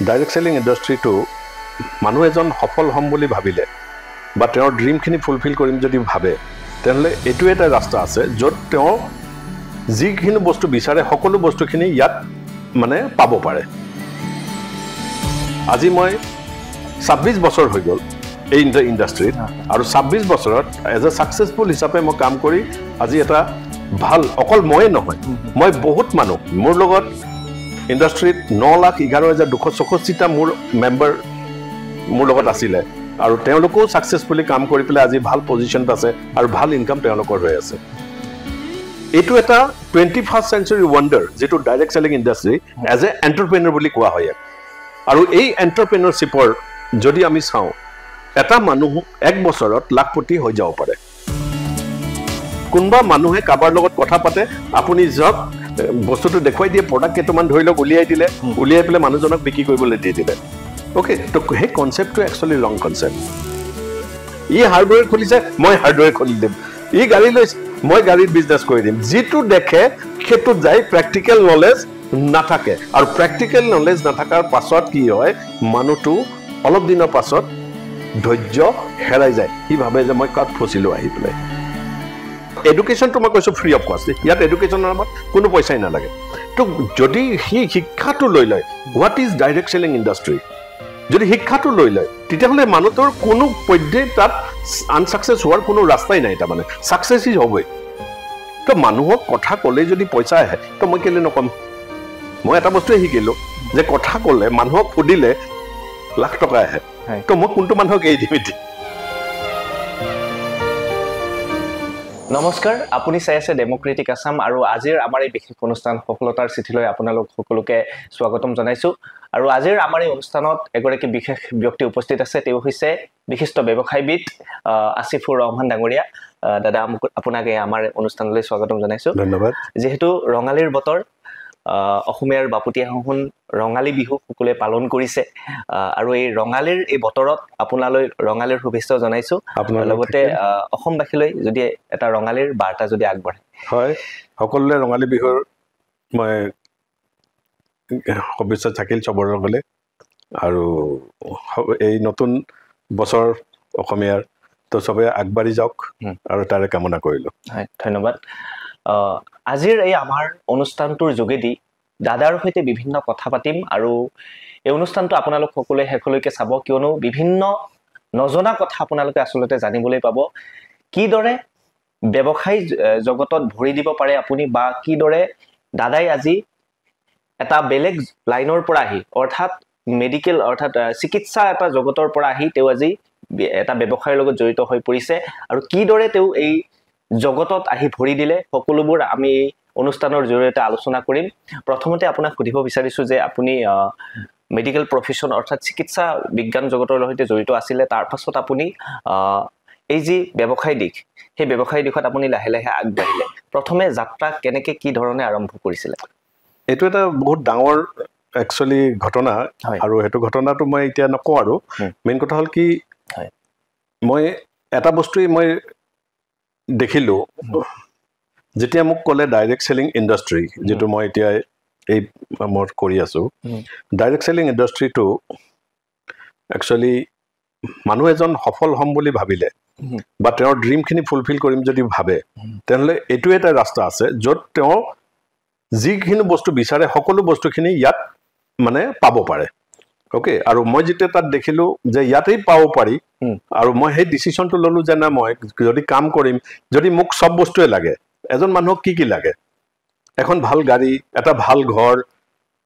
direct selling ইণ্ডাষ্ট্ৰিটো মানুহ এজন সফল হ'ম বুলি ভাবিলে বা তেওঁৰ ড্ৰিমখিনি ফুলফিল কৰিম যদি ভাবে তেনেহ'লে এইটো এটা ৰাস্তা আছে য'ত তেওঁ যিখিনি বস্তু বিচাৰে সকলো বস্তুখিনি ইয়াত মানে পাব পাৰে আজি মই 26 বছৰ হৈ গ'ল এই ইণ্ডাষ্ট্ৰিত আৰু 26 বছৰত এজ এ সাকসেসফুল হিচাপে মই কাম কৰি আজি এটা ভাল অকল ময়ে নহয় মই বহুত মানুহ মোৰ লগত ইণ্ডাষ্ট্ৰিত 9,11,264টা মোৰ মেম্বাৰ মোৰ লগত আছিলে আৰু তেওঁলোকো সাকসেসফুলি কাম কৰি পেলাই আজি ভাল পজিশনত আছে আৰু ভাল ইনকাম তেওঁলোকৰ হৈ আছে এইটো এটা 21st century wonder যেটো direct selling industry as a entrepreneur বুলি কোৱা হয় আৰু এই এন্টাৰপ্ৰেনাৰশিপৰ যদি আমি চাওঁ এটা মানুহ এক বছৰত লাখপতি হৈ যাব পাৰে কোনবা মানুহে কাবাৰ লগত কথা পাতে আপুনি যক বস্তুটো দেখুৱাই দিয়ে প্ৰডাক্ট কেইটামান ধৰি লওক উলিয়াই দিলে উলিয়াই পেলে মানুহজনক বিক্ৰী কৰিবলৈ দি দিলে ওকে তো সেই কনসেপ্টটো একচুয়ালি ৰং কনসেপ্ট ই হাৰ্ডৱেৰ খুলিছে মই হাৰ্ডৱেৰ খুলি দিম ই গাড়ী লৈছে মই গাড়ীৰ বিজনেছ কৰি দিম যেটো দেখে সেইটো যাই প্ৰ্যাকটিক্যাল নলেজ নাথাকে আৰু প্ৰ্যাকটিক্যাল নলেজ নাথাকাৰ পাছত কি হয় মানুহটো অলপ দিনৰ পাছত ধৈৰ্য হেৰাই যায় ই ভাবে যে মই কাট ফচিলো আহি পেলাই এডুকেশন তো মই কৈছো ফ্ৰী অফ কষ্ট ইয়াত এডুকেশনৰ নামত কোনো পইচাই নালাগে তো যদি হি শিক্ষাটো লৈ লয় what is direct selling industry যদি শিক্ষাটো লৈ লয় তেতিয়াহলে মানুহৰ কোনো পদ্ধতি তাত আনসাকসেস হোৱাৰ কোনো ৰাস্তাই নাই তাৰ মানে সাকসেসই হ'বই তো মানুহক কথা ক'লে যদি পইচা আহে তো মই কেলে নকম মই এটা বস্তু শিকিলো যে কথা ক'লে মানুহক ফুদিলে লাখ টকা আহে তো মই কোনটো মানুহক এই দিমিতি নমস্কাৰ আপুনি চাই আছে ডেমোক্ৰেটিক আসাম আৰু আজিৰ আমাৰ এই বিশেষ অনুষ্ঠান সফলতাৰ চিঠিলৈ আপোনালোক সকলোকে স্বাগতম জনাইছো আৰু আজিৰ আমাৰ এই অনুষ্ঠানত এগৰাকী বিশেষ ব্যক্তি উপস্থিত আছে তেওঁ হৈছে বিশিষ্ট ব্যৱসায়বিদ আসিফুৰ ৰহমান ডাঙৰীয়া দাদা আপোনাক আমাৰ অনুষ্ঠানলৈ স্বাগতম জনাইছো ধন্যবাদ যেহেতু ৰঙালীৰ বতৰ অসমীয়াৰ বাপুতিসাহোন ৰঙালী বিহু সকলোৱে পালন কৰিছে আৰু এই ৰঙালীৰ এই বতৰত আপোনালৈ ৰঙালীৰ শুভেচ্ছা জনাইছো লগতে অসমবাসীলৈ যদি এটা ৰঙালীৰ বাৰ্তা যদি আগবঢ়ায় হয় সকলোৰে ৰঙালী বিহুৰ মই শুভেচ্ছা থাকিল চবৰ লগলে আৰু এই নতুন বছৰ অসমীয়াৰ তো সবে আগবাঢ়ি যাওক আৰু তাৰে কামনা কৰিলো হয় ধন্যবাদ আজিৰ এই আমাৰ অনুষ্ঠানটোৰ যোগেদি দাদাৰ সৈতে বিভিন্ন কথা পাতিম আৰু এই অনুষ্ঠানটো আপোনালোক সকলোৱে হেকলৈকে চাব কিয়নো বিভিন্ন নজনা কথা আপোনালোকে আসলতে জানিবলৈ পাব কিদৰে ব্যৱসায় জগতত ভৰি দিব পাৰে আপুনি বা কিদৰে দাদাই আজি এটা বেলেগ লাইনৰ পৰা আহি অৰ্থাৎ মেডিকেল অৰ্থাৎ চিকিৎসা এটা জগতৰ পৰা আহি তেওঁ আজি এটা ব্যৱসায়ৰ লগত জড়িত হৈ পৰিছে আৰু কিদৰে তেওঁ এই জগতত আহি ভৰি দিলে সকলোবোৰ আমি অনুষ্ঠানৰ জৰিয়তে আলোচনা কৰিম প্ৰথমতে আপোনাক সুধিব বিচাৰিছো যে আপুনি মেডিকেল প্ৰফেশন অৰ্থাৎ চিকিৎসা বিজ্ঞান জগতৰ সৈতে জড়িত আছিল তাৰ পাছত আপুনি এই যে ব্যৱসায় দিশ সেই ব্যৱসায় দিশত আপুনি লাহে লাহে আগবাঢ়িলে প্ৰথমে যাত্ৰা কেনেকৈ কি ধৰণে আৰম্ভ কৰিছিল এইটো এটা বহুত ডাঙৰ একচুয়ালি ঘটনা আৰু হেতু ঘটনাটো মই এতিয়া নকওঁ আৰু মেইন কথা হল কি মই এটা বস্তুই মই দেখিলো যেতিয়া মোক ক'লে ডাইৰেক্ট সেলিং ইণ্ডাষ্ট্ৰি যেটো মই এতিয়া এই মই কৰি আছো ডাইৰেক্ট সেলিং ইণ্ডাষ্ট্ৰিটো একচুয়ালি মানুহ এজন সফল হ'ম বুলি ভাবিলে বা তেওঁৰ ড্ৰিমখিনি ফুলফিল কৰিম যদি ভাবে তেনেহ'লে এইটো এটা ৰাস্তা আছে য'ত তেওঁ যিখিনি বস্তু বিচাৰে সকলো বস্তুখিনি ইয়াত মানে পাব পাৰে ওকে আৰু মই যেতিয়া তাত দেখিলো যে ইয়াতেই পাব পাৰি আৰু মই সেই ডিসিশনটো ললো যে না মই যদি কাম কৰিম যদি মোক সব বস্তুৱে লাগে এজন মানুহক কি লাগে এখন ভাল গাড়ী এটা ভাল ঘৰ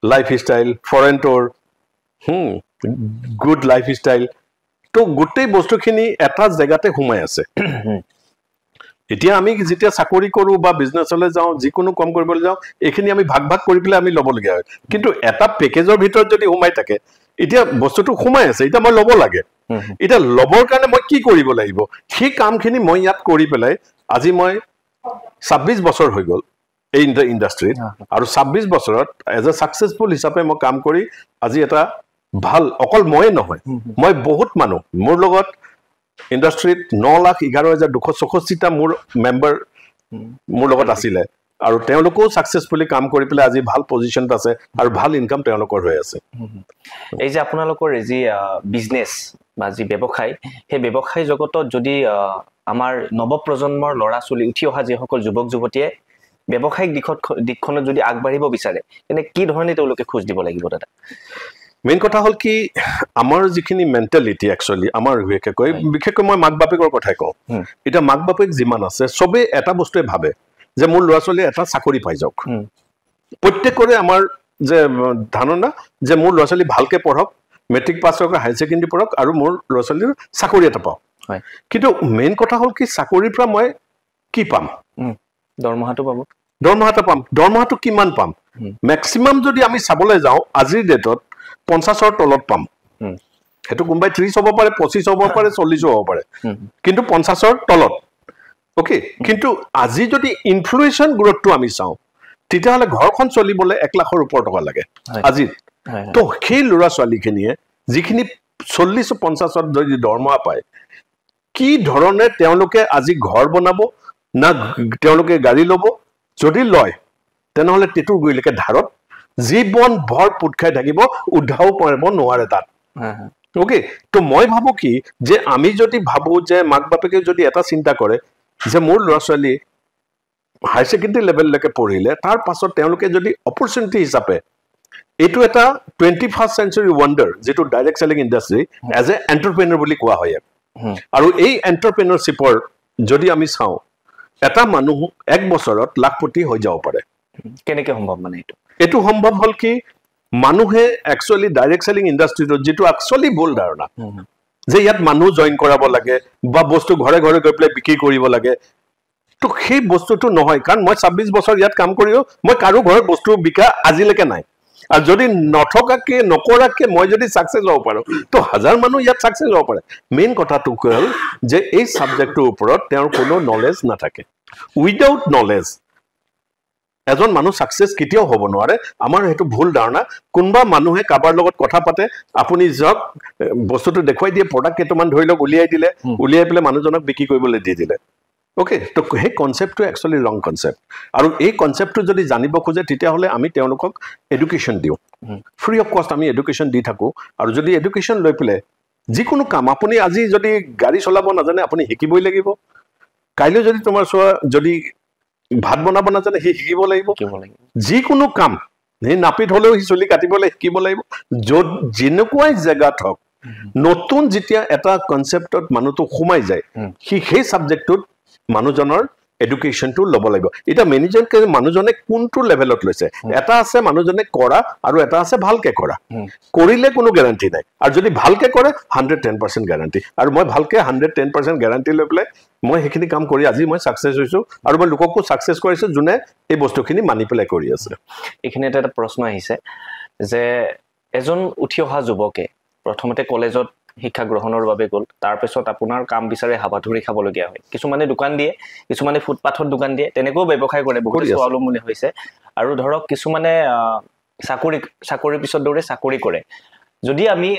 life style foreign tour good life style তো গোটেই বস্তুখিনি এটা জায়গাতে ঘুমাই আছে এতিয়া আমি যেতিয়া চাকৰি কৰো বা বিজনেছলৈ যাওঁ যিকোনো কাম কৰিবলৈ যাওঁ এইখিনি আমি ভাগ ভাগ কৰি পেলাই আমি ল'বলগীয়া হয় কিন্তু এটা পেকেজৰ ভিতৰত যদি ঘুমাই থাকে এতিয়া বস্তুটো ঘুমাই আছে এতিয়া মই ল'ব লাগে এটা লবৰ কাৰণে মই কি কৰিব লাগিব সেই কামখিনি মই ইয়াত কৰি পেলাই আজি মই 26 বছৰ হৈ গ'ল এই ইণ্ডাষ্ট্ৰিত আৰু 26 বছৰত এজ এ সাকসেসফুল হিচাপে মই কাম কৰি আজি এটা ভাল অকল ময়ে নহয় মই বহুত মানুহ মোৰ লগত ইণ্ডাষ্ট্ৰিত 9,11,264টা মোৰ মেম্বাৰ মোৰ লগত আছিলে আৰু তেওঁলোকেও সাকসেসফুলি কাম কৰি পেলাই আজি ভাল পজিশনত আছে আৰু ভাল ইনকাম তেওঁলোকৰ হৈ আছে এই যে আপোনালোকৰ যি বিজনেস বা যি ব্যৱসায় সেই ব্যৱসায় জগতত যদি আমাৰ নৱপ্ৰজন্মৰ ল'ৰা ছোৱালী উঠি অহা যিসকল যুৱক যুৱতীয়ে ব্যৱসায়িক দিশখনত যদি আগবাঢ়িব বিচাৰে তেনে কি ধৰণে তেওঁলোকে খোজ দিব লাগিব দাদা মেইন কথা হল কি আমাৰ যিখিনি মেন্টালিটি একচুয়ালি আমাৰ বিশেষকৈ মই মাক বাপেকৰ কথাই কওঁ এটা মাক বাপেক যিমান আছে সবে এটা বস্তুৱে ভাবে যে মোৰ ল'ৰা ছোৱালী এটা চাকৰি পাই যাওক প্ৰত্যেকৰে আমাৰ যে ধাৰণা যে মোৰ ল'ৰা ছোৱালী ভালকে পঢ়ক মেট্ৰিক পাছ কৰক হাই সেকেন্ডাৰী পঢ়ক আৰু মোৰ ল'ৰা ছোৱালীৰ চাকৰি এটা পাওক কিন্তু মেইন কথা হল কি চাকৰিৰ পৰা মই কি পাম দৰমহাটো পাব দৰমহাটো কিমান পাম ম্যাক্সিমাম যদি আমি চাবলৈ যাওঁ আজিৰ ডেটত 50ৰ তলত পাম হেতু কোনবাই 30 হ'ব পাৰে 25 হ'ব পাৰে 40 হ'ব পাৰে কিন্তু 50ৰ তলত ওকে কিন্তু আজি যদি ইনফ্লুয়েশন গ্ৰোথটো আমি চাওঁ তেতিয়া হলে ঘৰখন চলিবলৈ 1 লাখৰ ওপৰ টকা লাগে আজি তো সেই ল'ৰা ছোৱালীখিনিয়ে যিখিনি 40-50ত যদি দৰমহা পায় কি ধৰণে তেওঁলোকে আজি ঘৰ বনাব না তেওঁলোকে গাড়ী ল'ব যদি লয় তেনেহলে টেটুৰ গৈলৈকে ধাৰত জীবন ভৰ পুট খাই থাকিব উদ্ধাও কৰিব নোৱাৰে তাত ওকে তো মই ভাবো কি যে আমি যদি ভাবো যে মাক বাপেকে যদি এটা চিন্তা কৰে যে মোৰ ল'ৰা ছোৱালী হাই সেকেন্ডাৰী লেভেললৈকে পঢ়িলে তাৰ পাছত তেওঁলোকে যদি অপৰচুনিটি হিচাপে এটো এটা 21st century wonder যেটো direct selling industry as a entrepreneur বুলি কোৱা হয় আৰু এই এন্টাৰপ্ৰেনাৰশিপৰ যদি আমি চাওঁ এটা মানুহ এক বছৰত লাখপতি হৈ যাব পাৰে কেনেকৈ সম্ভৱ মানে এটো সম্ভৱ হল কি মানুহে একচুয়ালি ডাইৰেক্ট সেলিং ইন্ডাস্ট্ৰিটো যেটো একচুয়ালি ভুল ধাৰণা যে ইয়াত মানুহ জয়েন কৰাব লাগে বা বস্তু ঘৰে ঘৰে গৈ পেলাই বিক্ৰী কৰিব লাগে তো সেই বস্তুটো নহয় কাৰণ মই 26 বছৰ ইয়াত কাম কৰিও মই কাৰো ঘৰত বস্তু বিকা আজিলৈকে নাই আৰু যদি নথকাকে নকৰাকে মই যদি সাকসেস হ'ব পাৰো তো হাজাৰ মানুহ ইয়াত সাকসেস হ'ব পাৰে মেইন কথাটো হ'ল যে এই সাবজেক্টৰ ওপৰত তেওঁৰ কোনো নলেজ নাথাকে উইদাউট নলেজ এজন মানুহ সাকসেস কেতিয়াও হ'ব নোৱাৰে আমাৰ হেতু ভুল ধাৰণা কোনবা মানুহে কাবাৰ লগত কথা পাতে আপুনি যক বস্তুটো দেখুৱাই দিয়ে প্ৰডাক্ট কেইটামান ধৰি লওক উলিয়াই দিলে উলিয়াই পেলে মানুহজনক বিক্ৰী কৰিবলৈ দি দিলে ওকে তো হে কনসেপ্টটো একচুয়ালি ৰং কনসেপ্ট আৰু এই কনসেপ্টটো যদি জানিব খোজে তেতিয়া হলে আমি তেওঁলোকক এডুকেশন দিও ফ্ৰী অফ কষ্ট আমি এডুকেশন দি থাকো আৰু যদি এডুকেশন লৈ পেলে যিকোনো কাম আপুনি আজি যদি গাড়ী চলাব নাজানে আপুনি শিকিবই লাগিব কাইলৈ যদি তোমাৰ যদি ভাত বনাব নাজানে হি শিকিব লাগিব যিকোনো কাম নে নাপিত হলেও হি চলি কাটিবলৈ শিকিব লাগিব যত যেনেকুৱাই জায়গাত হওক নতুন যেতিয়া এটা কনসেপ্টত মানুহটো সোমাই যায় সেই সাবজেক্টটোত মানুহজনৰ এডুকেশনটো লব লাগিব এটা মেনেজাৰকে মানুহজনে কোনটো লেভেলত লৈছে এটা আছে মানুহজনে কৰা আৰু এটা আছে ভালকে কৰা কৰিলে কোনো গ্যাৰান্টি নাই আৰু যদি ভালকে কৰে 110% গ্যাৰান্টি আৰু মই ভালকে 110% গ্যাৰান্টি লৈ পেলাই মই হেখিনি কাম কৰি আজি মই সাকসেস হৈছো আৰু মই লোককো সাকসেস কৰিছো জুনে এই বস্তুখিনি মানি পেলাই কৰি আছে এখিনি এটা প্ৰশ্ন আহিছে যে এজন উঠি অহা যুৱকে প্ৰথমতে কলেজত শিক্ষা গ্ৰহণৰ বাবে গল তাৰ পিছত আপোনাৰ কাম বিচাৰে হাবাধুৰি খাবলগীয়া হয় কিছুমানে দোকান দিয়ে কিছুমানে ফুটপাথৰ দোকান দিয়ে তেনেকৈ ব্যৱসায় কৰে বহুত স্বাৱলম্বী হৈছে আৰু ধৰক কিছুমানে চাকৰি পিছত দৌৰে চাকৰি কৰে যদি আমি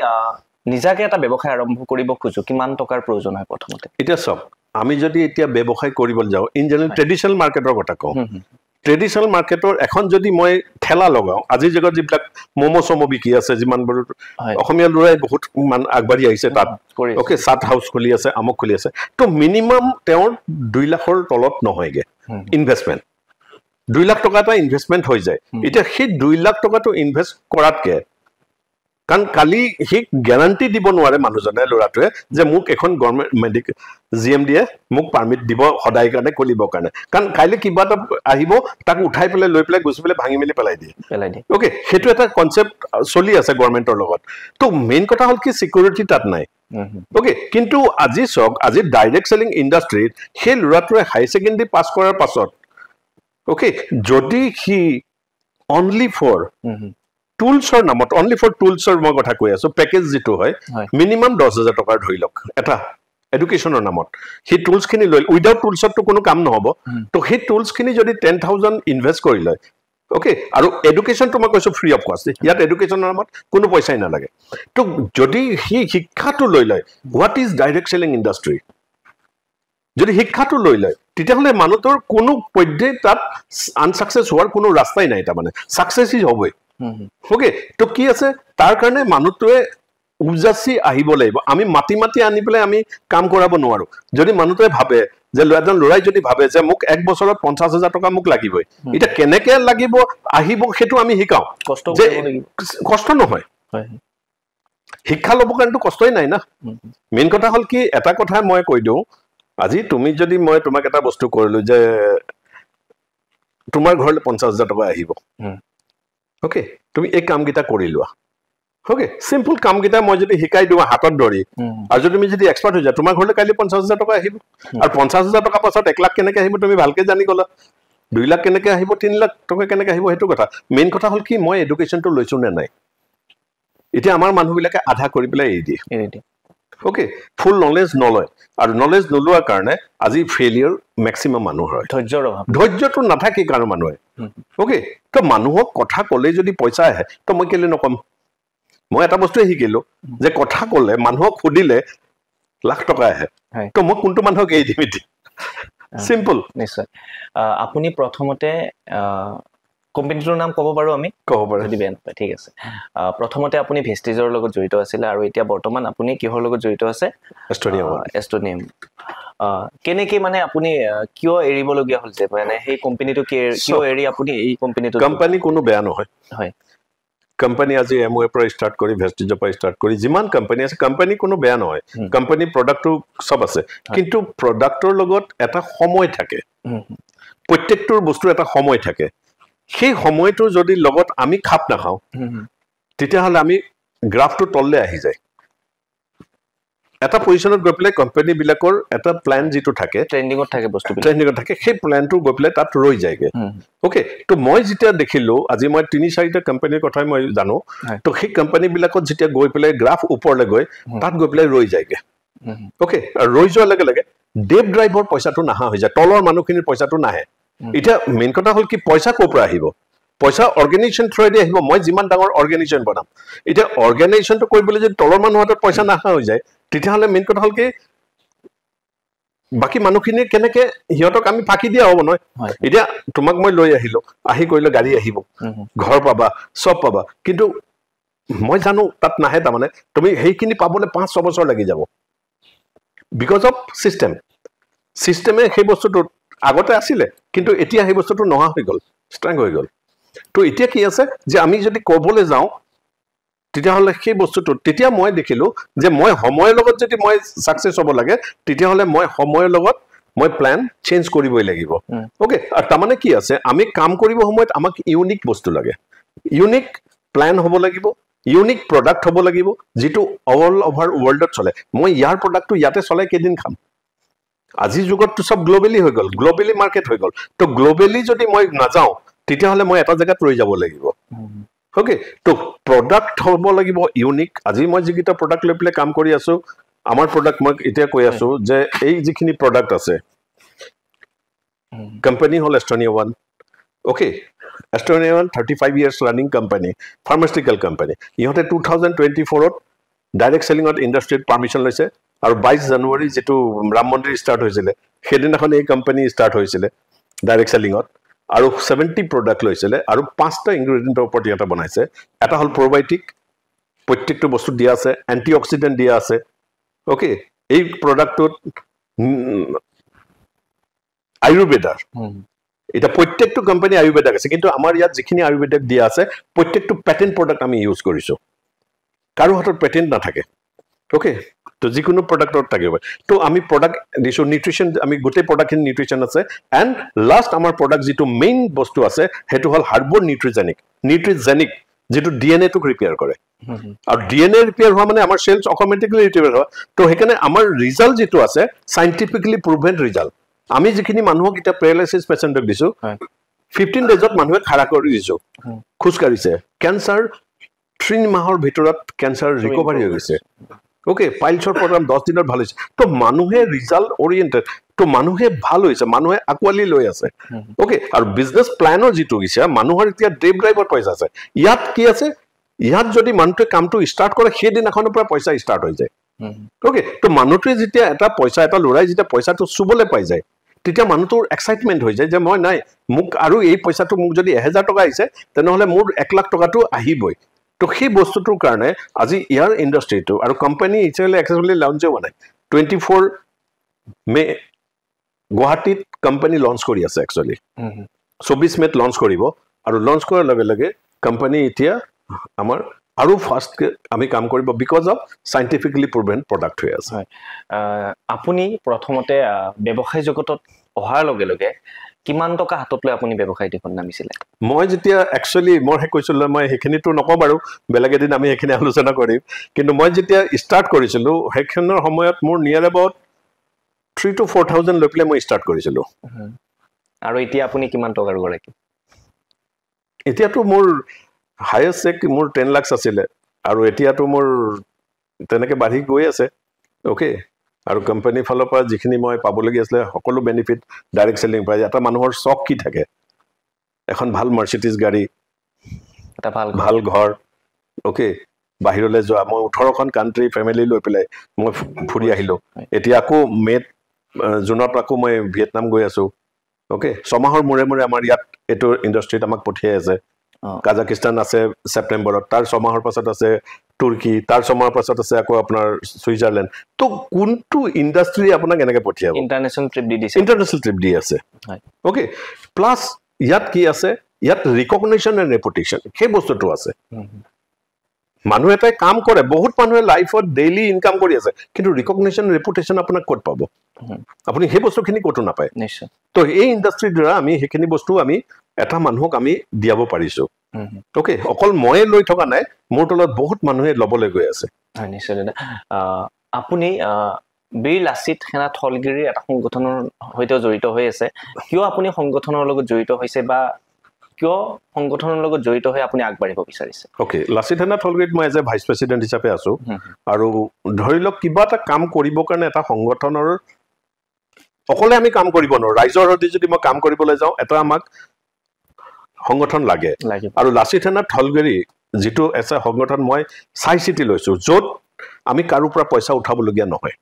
নিজাকে এটা ব্যৱসায় আৰম্ভ কৰিব খুজো কিমান টকাৰ প্ৰয়োজন হয় প্ৰথমতে এটা সব আমি যদি এতিয়া ব্যৱসায় কৰিবলৈ যাও ইন জেনাৰেল ট্ৰেডিশনাল মাৰ্কেটৰ কথা কওঁ ট্ৰেডিশনাল মাৰ্কেটৰ এখন যদি মই ঠেলা লগাও আজি জগত যিবিলাক মমো চমো বিকি আছে যিমান বৰ অসমীয়া লৰাই বহুত মান আগবাঢ়ি আহিছে তাত ওকে সাত হাউস খুলি আছে আমক খুলি আছে তো মিনিমাম তেওঁৰ 2 লাখৰ তলত নহয়গে ইনভেষ্টমেন্ট 2 লাখ টকা এটা ইনভেষ্টমেন্ট হৈ যায় এটা সেই 2 লাখ টকাটো ইনভেষ্ট কৰাতকে কাৰণ কালি হি গ্যাৰান্টি দিব নোৱাৰে মানুহজনে লৰাটোৱে যে মোক এখন গভৰ্ণমেন্ট মেডিকেল জিএমডিয়ে মোক পাৰমিট দিব সদায় কাৰণে কলিবৰ কাৰণে কাৰণ কাইলে কিবা এটা আহিব তাক উঠাই পেলাই লৈ পেলাই গুছি পেলাই ভাঙি মেলি পেলাই দিয়ে ওকে হেতু এটা কনসেপ্ট চলি আছে গভৰ্ণমেন্টৰ লগত তো মেইন কথা হল কি সিকিউৰিটি তাত নাই ওকে কিন্তু আজি সক আজি ডাইৰেক্ট সেলিং ইন্ডাস্ট্ৰিত সেই লৰাটোৱে হাই সেকেন্ডাৰী পাস কৰাৰ পাছত ওকে যদি হি অনলি ফৰ টুলছৰ নামত অনলি ফৰ টুলছৰ মই কথা কৈ আছো পেকেজ যেটো হয় মিনিমাম 10000 টকাৰ ধৰি লওক এটা এডুকেশনৰ নামত হি টুলছ খিনি লৈ উইদাউট টুলছত তো কোনো কাম নহব তো হি টুলছ খিনি যদি 10000 ইনভেষ্ট কৰি লয় ওকে আৰু এডুকেশন তো মই কৈছো ফ্ৰী অফ কষ্ট ইয়াত এডুকেশনৰ নামত কোনো পইচাই নালাগে তো যদি হি শিক্ষাটো লৈ লয় what is direct selling industry যদি শিক্ষাটো লৈ লয় তেতিয়াহ'লে মানুহটোৰ কোনো পধ্যে তাত আনসাকসেস হোৱাৰ কোনো ৰাস্তাই নাই তাৰমানে সাকসেসই হ'বই ওকে তো কি আছে তাৰ কাৰণে মানুহটোৱে উপজাচি আহিব লাগিব আমি মাটি মাটি আনি পেলাই আমি কাম কৰাব নোৱাৰো যদি মানুহটোৱে ভাবে যে এজন লৰাই যদি ভাবে যে মোক এক বছৰত 50,000 টকা মোক লাগিবই এটা কেনেকে লাগিব আহিব সেইটো আমি শিকাও কষ্ট নহয় শিক্ষা ল'ব কাৰণেতো কষ্টই নাই না মেইন কথা হ'ল কি এটা কথা মই কৈ দিওঁ আজি তুমি যদি মই তোমাক এটা বস্তু কৰিলো যে তোমাৰ ঘৰলৈ 50,000 টকা আহিব ওকে তুমি এই কামকেইটা কৰি লোৱা ওকে সিম্পল কামকেইটা মই যদি শিকাই দিওঁ হাতত ধৰি আৰু যদি তুমি যদি এক্সপাৰ্ট হৈ যা তোমাৰ ঘৰলৈ কালি 50,000 টকা আহিব আৰু 50,000 টকা পাছত 1 লাখ কেনেকৈ আহিব তুমি ভালকে জানি গলা 2 লাখ কেনেকৈ আহিব 3 লাখ টকা কেনেকৈ আহিব হেতু কথা মেইন কথা হ'ল কি মই এডুকেশনটো লৈছো নে নাই এতিয়া আমাৰ মানুহবিলাকে আধা কৰি পেলাই এৰি দিয়ে ওকে ফুল নলেজ নলয় আৰু নলেজ নলোৱাৰ কাৰণে আজি ফেইলিয়ৰ ম্যাক্সিমাম মানুহ হয় ধৈৰ্যটো নাথাকে কাৰো মানুহে ওকে তো মানুহক কথা ক'লে যদি পইচা আহে তো মই কেলে নকম মই এটা বস্তুৱে শিকিলো যে কথা ক'লে মানুহক খুদিলে লাখ টকা আহে তো মই কোনটো মানুহক এৰি দিম সিম্পল নিশ্চয় আপুনি প্ৰথমতে কোম্পানীটোৰ নাম ক'ব পাৰো আমি ক'ব পাৰো যদি বেন পায় ঠিক আছে প্ৰথমতে আপুনি ভেষ্টিজৰ লগত জড়িত আছিল আৰু এতিয়া বৰ্তমান আপুনি কিহৰ লগত জড়িত আছে এষ্টনিয়াম কেনেকৈ মানে আপুনি কিয় এৰিবলগীয়া হ'ল যে মানে সেই কোম্পানীটো কিয় এৰি আপুনি এই কোম্পানীটো কোম্পানী কোনো বেয়া নহয় হয় কোম্পানী আজি এমওএ পৰা ষ্টাৰ্ট কৰি ভেষ্টিজৰ পৰা ষ্টাৰ্ট কৰি যিমান কোম্পানী আছে কোম্পানী কোনো বেয়া নহয় কোম্পানী প্ৰডাক্টটো সব আছে কিন্তু প্ৰডাক্টৰ লগত এটা সময় থাকে প্ৰত্যেকটোৰ বস্তু এটা সময় থাকে সেই সময়টো যদি লগত আমি খাপ নাখাও তেতিয়াহ'লে আমি গ্ৰাফটো তললে আহি যায় এটা পজিশনত গৈ পেলাই কোম্পানী বিলাকৰ এটা প্ল্যান যেটো থাকে ট্ৰেন্ডিংত থাকে বস্তু ট্ৰেন্ডিংত থাকে সেই প্ল্যানটো গৈ পেলাই তাত ৰৈ যায়গে ওকে তো মই যেতিয়া দেখিলো আজি মই 3-4টা কোম্পানীৰ কথা মই জানো তো সেই কোম্পানী বিলাকত যেতিয়া গৈ পেলাই গ্ৰাফ ওপৰলে গৈ তাত গৈ পেলাই ৰৈ যায়গে ওকে ৰৈ যোৱাৰ লগে লগে ডেপ ড্ৰাইভৰ পইচাটো নাহা হৈ যায় তলৰ মানুহখিনিৰ পইচাটো নাহে এটা মেইন কথা হ'ল কি পইচা কোপৰা আহিব পইচা অৰ্গানাইজেশ্যন থ্ৰুদি আহিব মই যিমান ডাঙৰ অৰ্গানাইজেশ্যন বনাম এটা অৰ্গানাইজেশ্যনটো কৰিবলৈ যদি তলৰ মানুহৰ হাতত পইচা নাহা হৈ যায় তেতিয়াহ'লে মেইন কথা হ'ল কি বাকি মানুহখিনি কেনেকে হিয়তক আমি ফাকি দিয়া হ'ব নহয় এতিয়া তোমাক মই লৈ আহিলো আহি কৰিলে গাড়ী আহিব ঘৰ পাবা সব পাবা কিন্তু মই জানো তাত নাহে তাৰমানে তুমি সেইখিনি পাবলৈ 5-6 বছৰ লাগি যাব বিকজ অফ সিস্টেমে সেই বস্তুটো আগতে আছিলে কিন্তু এতিয়া সেই বস্তুটো নহা হৈ গ'ল ষ্ট্ৰং হৈ গ'ল তো এতিয়া কি আছে যে আমি যদি ক'বলৈ যাওঁ তেতিয়াহ'লে সেই বস্তুটো তেতিয়া মই দেখিলো যে মই সময়ৰ লগত যদি মই সাকসেস হ'ব লাগে তেতিয়াহ'লে মই সময়ৰ লগত মই প্ল্যান চেঞ্জ কৰিবই লাগিব ওকে আৰু তাৰমানে কি আছে আমি কাম কৰিব সময়ত আমাক ইউনিক বস্তু লাগে ইউনিক প্ল্যান হ'ব লাগিব ইউনিক প্ৰডাক্ট হ'ব লাগিব যেটো অল ওভাৰ ওয়াৰ্ল্ডত চলে মই ইয়াৰ প্ৰডাক্টটো ইয়াতে চলাই কেদিন খাম আজি যুগতটো সব গ্লোবালি হৈ গ'ল গ্লোবালি মাৰ্কেট হৈ গ'ল তো গ্লোবালি যদি মই নাযাও তেতিয়াহ'লে মই এটা জায়গাত ৰৈ যাব লাগিব ওকে তো প্ৰডাক্ট হ'ব লাগিব ইউনিক আজি মই যিকিটা প্ৰডাক্ট লৈ পেলাই কাম কৰি আছো আমাৰ প্ৰডাক্ট মই এতিয়া কৈ আছো যে এই যিখিনি প্ৰডাক্ট আছে কোম্পানী হল Estonia one okay Estonia one 35 years running company pharmaceutical company ইহঁতে 2024ত ডাইৰেক্ট সেলিংত ইণ্ডাষ্ট্ৰীত পাৰমিশন লৈছে আৰু 22 জানুৱাৰী যেটো ৰাম মন্দিৰ ষ্টাৰ্ট হৈছিলে সেইদিনাখন এই কোম্পানী ষ্টাৰ্ট হৈছিলে ডাইৰেক্ট সেলিংত আৰু 70 প্ৰডাক্ট লৈছিলে আৰু 5টা ইনগ্ৰেডিয়েন্টৰ ওপৰত এটা বনাইছে এটা হল প্ৰবায়োটিক প্ৰত্যেকটো বস্তু দিয়া আছে এন্টিঅক্সিডেন্ট দিয়া আছে ওকে এই প্ৰডাক্টত আয়ুৰ্বেদাৰ এটা প্ৰত্যেকটো কোম্পানী আয়ুৰ্বেদাক আছে কিন্তু আমাৰ ইয়াত যিখিনি আয়ুৰ্বেদাক দিয়া আছে প্ৰত্যেকটো পেটেন্ট প্ৰডাক্ট আমি ইউজ কৰিছো কাৰো হাতত পেটেন্ট নাথাকে ওকে তো যিকোনো প্ৰডাক্টত থাকিব তো আমি প্ৰডাক্ট দিছো নিউট্ৰিশন আমি গোটেই প্ৰডাক্টখিনি নিউট্ৰিশন আছে এন্ড লাষ্ট আমাৰ প্ৰডাক্ট যেটো মেইন বস্তু আছে হেতু হল হাৰ্বন নিউট্ৰিজেনিক যেটো ডিএনএ টোক ৰিপেয়াৰ কৰে আৰু ডিএনএ ৰিপেয়াৰ হোৱা মানে আমাৰ সেলস অটোমেটিক্যালি ৰিপেয়াৰ হয় তো হেকানে আমাৰ ৰিজাল্ট যেটো আছে সাইন্টিফিক্যালি প্ৰুভেন ৰিজাল্ট আমি যিখিনি মানুহক এটা প্যাৰালাইসিস পেশেন্টক দিছো 15 ডেজত মানুহে খাৰা কৰি দিছো খুজ কাৰিছে ক্যান্সাৰ 3 মাহৰ ভিতৰত ক্যান্সাৰ ৰিকভাৰি হৈ গৈছে ওকে পাইলছৰ প্ৰগ্ৰাম 10 দিনৰ ভাল হৈছে তো মানুহে ৰিজাল্ট ওৰিয়েন্টেড তো মানুহে ভাল হৈছে মানুহে আকোৱালি লৈ আছে ওকে আৰু বিজনেস প্ল্যানৰ যেটো গিছে মানুহৰ এতিয়া ড্ৰেপ ড্ৰাইভৰ পইচা আছে ইয়াত কি আছে ইয়াত যদি মানুহটো কামটো ষ্টাৰ্ট কৰে সেই দিনাখনৰ পৰা পইচা ষ্টাৰ্ট হৈ যায় ওকে তো মানুহটোৱে যেতিয়া এটা পইচা এটা লৰাই যেতিয়া পইচাটো চুবলৈ পাই যায় তেতিয়া মানুহটোৰ এক্সাইটমেণ্ট হৈ যায় যে মই নাই মোক আৰু এই পইচাটো মোক যদি 1000 টকা আহিছে তেনেহ'লে মোৰ 1 লাখ টকাটো আহিবই তো সেই বস্তুটোৰ কাৰণে আজি ইয়াৰ ইণ্ডাষ্ট্ৰিটো আৰু কোম্পানী ইচ্ছালে এক্সেছলি লঞ্চ হোৱা নাই 24 মে গুৱাহাটীত কোম্পানী লঞ্চ কৰি আছে একচুৱেলি 24 মেত লঞ্চ কৰিব আৰু লঞ্চ কৰাৰ লগে লগে কোম্পানী এতিয়া আমাৰ আৰু ফাষ্ট আমি কাম কৰিব because of scientifically proven product হৈ আছে আপুনি প্ৰথমতে ব্যৱসায় জগতত অহাৰ লগে লগে কিমান টকা হাতত লৈ আপুনি ব্যৱসায়টিখন নামিছিলে মই যেতিয়া একচুৱেলি মই কৈছিলোঁ মই সেইখিনিতো নকওঁ বাৰু বেলেগ এদিন আমি সেইখিনি আলোচনা কৰিম কিন্তু মই যেতিয়া ষ্টাৰ্ট কৰিছিলোঁ সেইখনৰ সময়ত মোৰ নিয়াৰ এবাউট 3 to 4000 লৈ পেলাই মই ষ্টাৰ্ট কৰিছিলোঁ আৰু এতিয়া আপুনি কিমান টকাৰ গৰাকী এতিয়াতো মোৰ হায়েষ্ট চেক মোৰ 10 লাখ আছিলে আৰু এতিয়াতো মোৰ তেনেকৈ বাঢ়ি গৈ আছে ওকে আৰু কোম্পানীৰ ফালৰ পৰা যিখিনি মই পাবলগীয়া আছিলে সকলো বেনিফিট ডাইৰেক্ট সেলিং প্ৰাইজ এটা মানুহৰ চক কি থাকে এখন ভাল মাৰ্চিডিজ গাড়ী এটা ভাল ঘৰ ওকে বাহিৰলৈ যোৱা মই 18খন কাণ্ট্ৰি ফেমিলি লৈ পেলাই মই ফুৰি আহিলোঁ এতিয়া আকৌ মে'ত জুনত আকৌ মই ভিয়েটনাম গৈ আছোঁ ওকে ছমাহৰ মূৰে মূৰে আমাৰ ইয়াত এইটো ইণ্ডাষ্ট্ৰীত আমাক পঠিয়াই আছে কাজাকিস্তান আছে ছেপ্টেম্বৰত তাৰ ছমাহৰ পাছত আছে তুৰ্কী তাৰ ছমাহৰ পাছত আছে আকৌ আপোনাৰ ছুইজাৰলেণ্ড তো কোনটো ইণ্ডাষ্ট্ৰী আপোনাক এনেকৈ পঠিয়াব ইণ্টাৰনেশ্যনেল ট্ৰিপ দি দিছে ইণ্টাৰনেশ্যনেল ট্ৰিপ দি আছে ওকে প্লাছ ইয়াত কি আছে ইয়াত ৰিকগনিশ্যন এণ্ড ৰেপুটেশ্যন সেই বস্তুটো আছে মানুহ এটাই কাম কৰে বহুত মানুহে লাইফত ডেইলি ইনকাম কৰি আছে কিন্তু ৰিকগনিশ্যন ৰেপুটেশ্যন আপোনাক ক'ত পাব আপুনি সেই বস্তুখিনি ক'তো নাপায় নিশ্চয় তো এই ইণ্ডাষ্ট্ৰীৰ দ্বাৰা আমি সেইখিনি বস্তু আমি এটা মানুহক আমি দিয়াব পাৰিছোঁ ওকে অকল ময়ে লৈ থকা নাই মোৰ তলত বহুত মানুহে ল'বলৈ গৈ আছে নিশ্চয় দাদা আপুনি বীৰ লাচিত সেনা থলগিৰিৰ এটা সংগঠনৰ সৈতে জড়িত হৈ আছে কিয় আপুনি সংগঠনৰ লগত জড়িত হৈছে বা কিয় সংগঠনৰ লগত জড়িত হৈ আপুনি আগবাঢ়িব বিচাৰিছে ওকে লাচিত সেনা থলগিৰিত মই এজ এ ভাইচ প্ৰেচিডেণ্ট হিচাপে আছোঁ আৰু ধৰি লওক কিবা এটা কাম কৰিবৰ কাৰণে এটা সংগঠনৰ অকলে আমি কাম কৰিব নোৱাৰোঁ ৰাইজৰ সৈতে যদি মই কাম কৰিবলৈ যাওঁ এটা আমাক সংগঠন লাগে আৰু লাচিত সেনা থলগিৰি যিটো এটা সংগঠন মই চাই চিতি লৈছোঁ য'ত আমি কাৰো পৰা পইচা উঠাবলগীয়া নহয়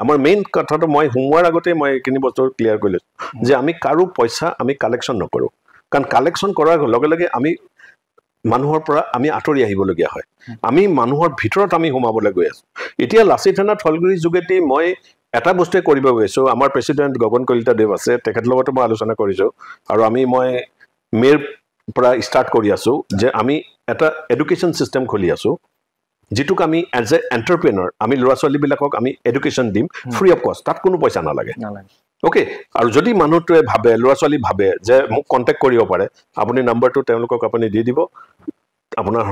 আমাৰ মেইন কথাটো মই সোমোৱাৰ আগতে মই এইখিনি বস্তু ক্লিয়াৰ কৰি লৈছোঁ যে আমি কাৰো পইচা আমি কালেকশ্যন নকৰোঁ কাৰণ কালেকশ্যন কৰাৰ লগে লগে আমি মানুহৰ পৰা আমি আঁতৰি আহিবলগীয়া হয় আমি মানুহৰ ভিতৰত আমি সোমাবলৈ গৈ আছোঁ এতিয়া লাচিত সেনা থলগিৰিৰ যোগেদি মই এটা বস্তুৱে কৰিব গৈছোঁ আমাৰ প্ৰেচিডেণ্ট গগন কলিতা দেৱ আছে তেখেতৰ লগতো মই আলোচনা কৰিছোঁ আৰু মই মেৰ পৰা ষ্টাৰ্ট কৰি আছোঁ যে আমি এটা এডুকেশ্যন ছিষ্টেম খুলি আছোঁ যিটোক আমি এজ এ এণ্টাৰপ্ৰেনৰ আমি ল'ৰা ছোৱালীবিলাকক আমি এডুকেশ্যন দিম ফ্ৰী অফ কষ্ট তাত কোনো পইচা নালাগে ওকে আৰু যদি মানুহটোৱে ভাবে ল'ৰা ছোৱালী ভাবে যে মোক কণ্টেক্ট কৰিব পাৰে আপুনি নাম্বাৰটো তেওঁলোকক আপুনি দি দিব আপোনাৰ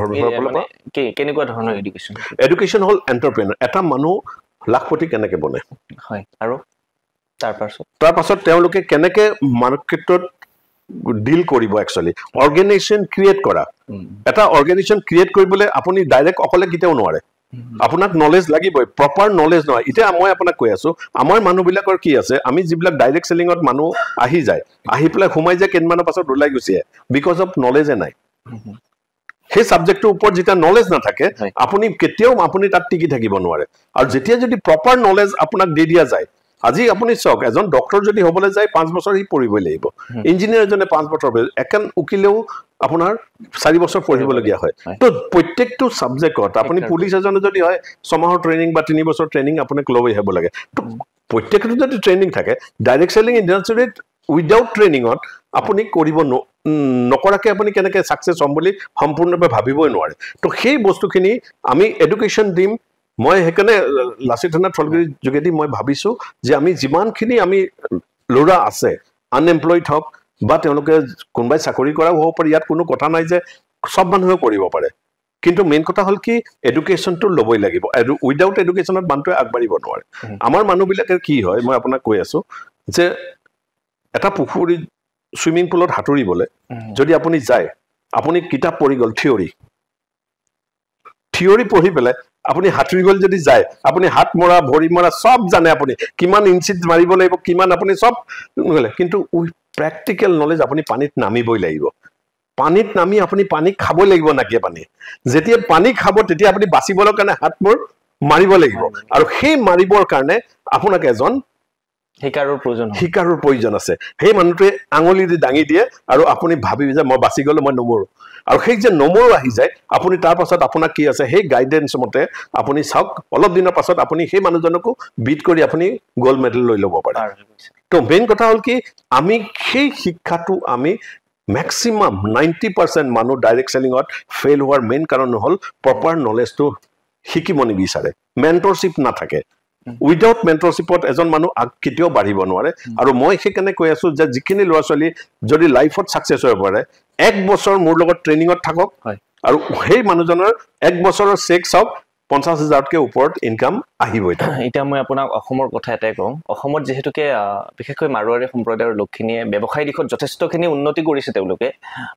কেনেকুৱা ধৰণৰ এডুকেশ্যন হ'ল এণ্টাৰপ্ৰেনৰ এটা মানুহ লাখপতি কেনেকৈ বনে হয় আৰু তাৰ পাছত তেওঁলোকে কেনেকৈ মাৰ্কেটত ডিল কৰিব একচুৱেলি অৰ্গেনাইজেশ্যন ক্ৰিয়েট কৰা এটা অৰ্গেনাইজেশ্যন ক্ৰিয়েট কৰিবলৈ আপুনি ডাইৰেক্ট অকলে কেতিয়াও নোৱাৰে আপোনাক নলেজ লাগিবই প্ৰপাৰ নলেজ নহয় এতিয়া মই আপোনাক কৈ আছোঁ আমাৰ মানুহবিলাকৰ কি আছে আমি যিবিলাক ডাইৰেক্ট চেলিঙত মানুহ আহি যায় আহি পেলাই সোমাই যায় কেইদিনমানৰ পাছত ওলাই গুচি আহে বিকজ অফ নলেজে নাই সেই ছাবজেক্টটোৰ ওপৰত যেতিয়া নলেজ নাথাকে আপুনি কেতিয়াও আপুনি তাত টিকি থাকিব নোৱাৰে আৰু যেতিয়া যদি প্ৰপাৰ নলেজ আপোনাক দি দিয়া যায় আজি আপুনি চাওক এজন ডক্টৰ যদি হ'বলৈ যায় 5 বছৰ সি পঢ়িবই লাগিব ইঞ্জিনিয়াৰ এজনে 5 বছৰ এখন উকিলেও আপোনাৰ 4 বছৰ পঢ়িবলগীয়া হয় তো প্ৰত্যেকটো ছাবজেক্টত আপুনি পুলিচ এজনে যদি হয় 6 মাহৰ ট্ৰেইনিং বা 3 বছৰ ট্ৰেইনিং আপোনাক লৈ আহিব লাগে তো প্ৰত্যেকটো যদি ট্ৰেইনিং থাকে ডাইৰেক্ট চেলিং ইণ্ডাষ্ট্ৰীত উইদাউট ট্ৰেইনিঙত আপুনি কৰিব নকৰাকৈ আপুনি কেনেকৈ ছাকচেছ হ'ম বুলি সম্পূৰ্ণৰূপে ভাবিবই নোৱাৰে তো সেই বস্তুখিনি আমি এডুকেশ্যন দিম মই সেইকাৰণে লাচিত সেনা থলগিৰিৰ যোগেদি মই ভাবিছোঁ যে আমি যিমানখিনি আমি ল'ৰা আছে আনএমপ্লয়ড হওক বা তেওঁলোকে কোনোবাই চাকৰি কৰাও হ'ব পাৰে ইয়াত কোনো কথা নাই যে চব মানুহে কৰিব পাৰে কিন্তু মেইন কথা হ'ল কি এডুকেশ্যনটো ল'বই লাগিব আৰু উইদাউট এডুকেশ্যনত মানুহটোৱে আগবাঢ়িব নোৱাৰে আমাৰ মানুহবিলাকে কি হয় মই আপোনাক কৈ আছোঁ যে এটা পুখুৰীত ছুইমিং পুলত সাঁতুৰিবলৈ যদি আপুনি যায় আপুনি কিতাপ পঢ়ি গ'ল থিয়ৰি পঢ়ি পেলাই আপুনি সাঁতুৰিবলৈ যদি যায় আপুনি হাত মৰা ভৰি মৰা চব জানে আপুনি কিমান ইঞ্চিত মাৰিব লাগিব কিমান আপুনি চব কিন্তু উইথ প্ৰেক্টিকেল নলেজ আপুনি পানীত নামিবই লাগিব পানীত নামি আপুনি পানী খাবই লাগিব নাকে পানী যেতিয়া পানী খাব তেতিয়া আপুনি বাচিবলৈ কাৰণে হাত মোৰ মাৰিব লাগিব আৰু সেই মাৰিবৰ কাৰণে আপোনাক এজন শিকাৰৰ প্ৰয়োজন আছে সেই মানুহটোৱে আঙুলি দি দাঙি দিয়ে আৰু আপুনি ভাবি যে মই বাচি গ'লে মই নমৰো আৰু সেই যে নমৰো আহি যায় আপুনি তাৰ পাছত আপোনাক কি আছে সেই গাইডেন্স মতে আপুনি চাওক অলপ দিনৰ পাছত আপুনি সেই মানুহজনকো বিট কৰি আপুনি গোল্ড মেডেল লৈ ল'ব পাৰে তো মেইন কথা হ'ল কি আমি সেই শিক্ষাটো আমি ম্যাক্সিমাম 90% মানুহ ডাইৰেক্ট সেলিংত ফেইল হোৱাৰ মেইন কাৰণ হ'ল প্ৰপাৰ নলেজটো শিকিব নিবিচাৰে মেন্টৰশ্বিপ নাথাকে উইদাউট মেন্টৰশ্বিপত এজন মানুহ কেতিয়াও বাঢ়িব নোৱাৰে আৰু মই সেইকাৰণে কৈ আছো যে যিখিনি ল'ৰা ছোৱালী যদি লাইফত সাকসেস হ'ব পাৰে এক বছৰ মোৰ লগত ট্ৰেইনিঙত থাকক আৰু সেই মানুহজনৰ এক বছৰৰ চেক চাওক 50,000তকৈ ওপৰত ইনকাম আহিবই এতিয়া মই আপোনাক অসমৰ কথা এটাই কওঁ অসমত যেহেতুকে বিশেষকৈ মাৰোৱাৰী সম্প্ৰদায়ৰ লোকখিনিয়ে ব্যৱসায় দিশত যথেষ্টখিনি উন্নতি কৰিছে তেওঁলোকে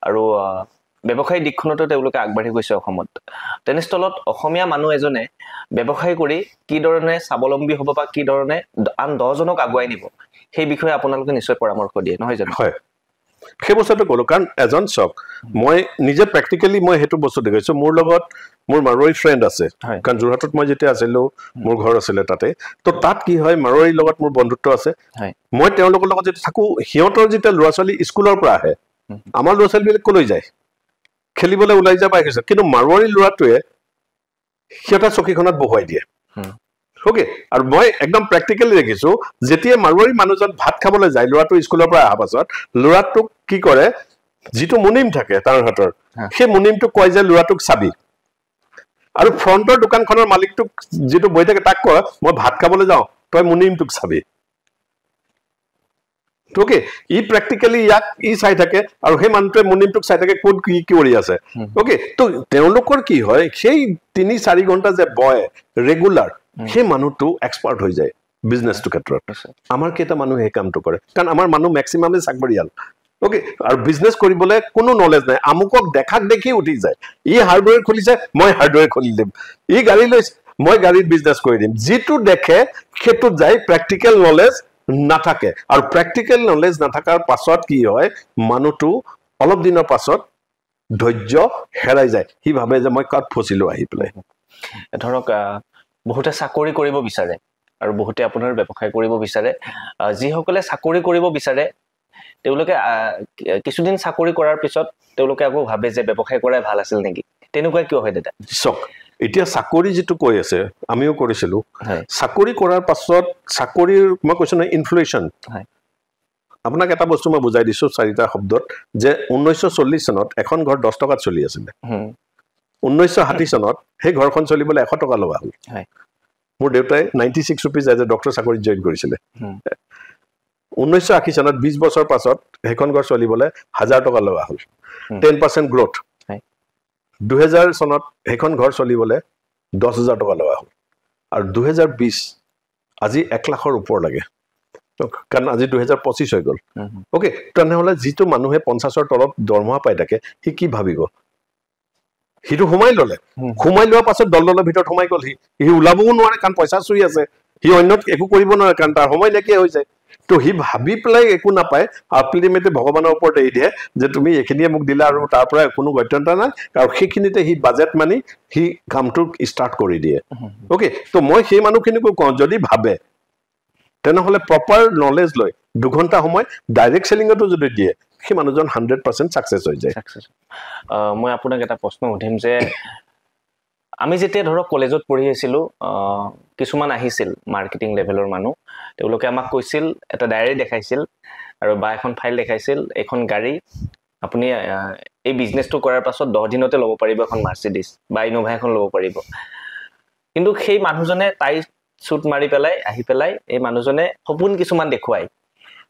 আৰু ব্যৱসায় দিশখনতো তেওঁলোকে আগবাঢ়ি গৈছে অসমত তেনেস্থলত অসমীয়া মানুহ এজনে ব্যৱসায় কৰি কি ধৰণে স্বাৱলম্বী হ'ব বা কি ধৰণে আন 10 জনক আগুৱাই নিব সেই বিষয়ে আপোনালোকে নিশ্চয় পৰামৰ্শ দিয়ে নহয় জানো হয় সেই বস্তুটো ক'লো কাৰণ এজন চক মই নিজে প্ৰেক্টিকেলি মই হেতু বস্তু দেখিছো মোৰ লগত মোৰ মাৰোৱাৰী ফ্ৰেণ্ড আছে কাৰণ যোৰহাটত মই যেতিয়া আছিলো মোৰ ঘৰ আছিল তাতে তো তাত কি হয় মাৰোৱাৰীৰ লগত মোৰ বন্ধুত্ব আছে মই তেওঁলোকৰ লগত যেতিয়া থাকো হিয়তৰ যেতিয়া ল'ৰা ছোৱালী স্কুলৰ পৰা আহে আমাৰ ল'ৰা ছোৱালীবিলাক কলৈ যায় খেলিবলৈ ওলাই যাব আহিছে কিন্তু মাৰোৱাৰী ল'ৰাটোৱে সিহঁতৰ চকীখনত বহুৱাই দিয়ে ওকে আৰু মই একদম প্ৰেক্টিকেলি দেখিছো যেতিয়া মাৰোৱাৰী মানুহজন ভাত খাবলৈ যায় ল'ৰাটো স্কুলৰ পৰা অহা পাছত ল'ৰাটোক কি কৰে যিটো মুনিম থাকে তাৰ হাতৰ সেই মুনিমটো কয় যে ল'ৰাটোক চাবি আৰু ফ্ৰণ্টৰ দোকানখনৰ মালিকটোক যিটো বহি থাকে তাক কয় মই ভাত খাবলৈ যাওঁ তই মুনিমটোক চাবি ওকে ই প্ৰেক্টিকেলি ইয়াক ই চাই থাকে আৰু সেই মানুহটোৱে মুনিমটোক চাই থাকে কোন কি কৰি আছে ওকে তো তেওঁলোকৰ কি হয় সেই 3-4 ঘণ্টা যে বয় ৰেগুলাৰ সেই মানুহটো এক্সপাৰ্ট হৈ যায় বিজনেছটো ক্ষেত্ৰত আমাৰ কেইটা মানুহে এই কামটো কৰে কাৰণ আমাৰ মানুহ ম্যাক্সিমামে চাকৰিয়াল ওকে আৰু বিজনেছ কৰিবলৈ কোনো নলেজ নাই আমুকক দেখাক দেখি উঠি যায় ই হাৰ্ডৱেৰ খুলিছে মই হাৰ্ডৱেৰ খুলি দিম ই গাড়ী লৈছে মই গাড়ীত বিজনেছ কৰি দিম যিটো দেখে সেইটো যায় প্ৰেক্টিকেল নলেজ নাথাকে আৰু প্ৰেক্টিকেল নলেজ নাথাকাৰ পাছত কি হয় মানুহটো অলপ দিনৰ পাছত ধৈৰ্য হেৰাই যায় সি ভাবে যে মই কাট ফচিলো আহি পেলাই ধৰক বহুতে চাকৰি কৰিব বিচাৰে আৰু বহুতে আপোনাৰ ব্যৱসায় কৰিব বিচাৰে যিসকলে চাকৰি কৰিব বিচাৰে তেওঁলোকে কিছুদিন চাকৰি কৰাৰ পিছত তেওঁলোকে আকৌ ভাবে যে ব্যৱসায় কৰাই ভাল আছিল নেকি তেনেকুৱা কিয় হয় দাদা চক এতিয়া চাকৰি যেটো কৈ আছে আমিও কৰিছিলো চাকৰি কৰাৰ পাছত চাকৰিৰ মই কৈছো না ইনফ্লেশ্যন আপোনাক এটা বস্তু মই বুজাই দিছো 4টা শব্দত যে 1940 চনত এখন ঘৰ 10 টকাত চলি আছিল 1960 চনত সেই ঘৰখন চলিবলৈ 100 টকা লগা হ'ল মোৰ দেউতাই 96 रुपीज এজ এ ডক্টৰ চাকৰিত জয়েন কৰিছিলে 1980 চনত 20 বছৰ পাছত সেইখন ঘৰ চলিবলৈ 1000 টকা লগা হ'ল 10% গ্ৰোথ 2000 চনত সেইখন ঘৰ চলিবলৈ 10000 টকা লগা হ'ল আৰু 2020 আজি 1 লাখৰ ওপৰ লাগে কাৰণ আজি 2025 হৈ গ'ল ওকে তেনেহলে যিটো মানুহে 50ৰ তলত দৰমহা পাই থাকে সি কি ভাবিব হিটো হুমাই ললে হুমাই লোৱাৰ পাছত দলদলৰ ভিতৰত হুমাই গ'ল হি ওলাবও নোৱাৰে কাৰণ পইচা চুই আছে হি অন্যত একো কৰিব নোৱাৰে কাৰণ তাৰ সময় নাকিয়া হৈ যায় তো হি ভাবি প্লাই একো নাপায় আল্টিমেটলি ভগৱানৰ ওপৰত এৰি দিয়ে যে তুমি এখিনিয়ে মোক দিলা আৰু তাৰ পৰা কোনো গত্যন্তৰ নাই আৰু সেইখিনিতে হি বাজেট মানি হি কামটো ষ্টাৰ্ট কৰি দিয়ে ওকে তো মই সেই মানুহখিনিকো কওঁ যদি ভাবে তেনেহলে প্ৰপাৰ নলেজ লৈ 2 ঘণ্টা সময় ডাইৰেক্ট সেলিংটো যদি দিয়ে সেই মানুহজন 100% সাকসেস হৈ যায় মই আপোনাক এটা প্ৰশ্ন উঠিম যে আমি যেতিয়া ধৰক কলেজত পঢ়ি আছিলো কিছুমান আহিছিল মাৰ্কেটিং লেভেলৰ মানুহ তেওঁলোকে আমাক কৈছিল এটা ডায়েৰী দেখাইছিল আৰু বা এখন ফাইল দেখাইছিল এখন গাড়ী আপুনি এই বিজনেছটো কৰাৰ পাছত 10 দিনতে ল'ব পাৰিব এখন মাৰ্সিডিজ বা ইনোভা এখন ল'ব পাৰিব কিন্তু সেই মানুহজনে তাই সুট মাৰি পেলাই আহি পেলাই এই মানুহজনে সপোন কিছুমান দেখুৱাই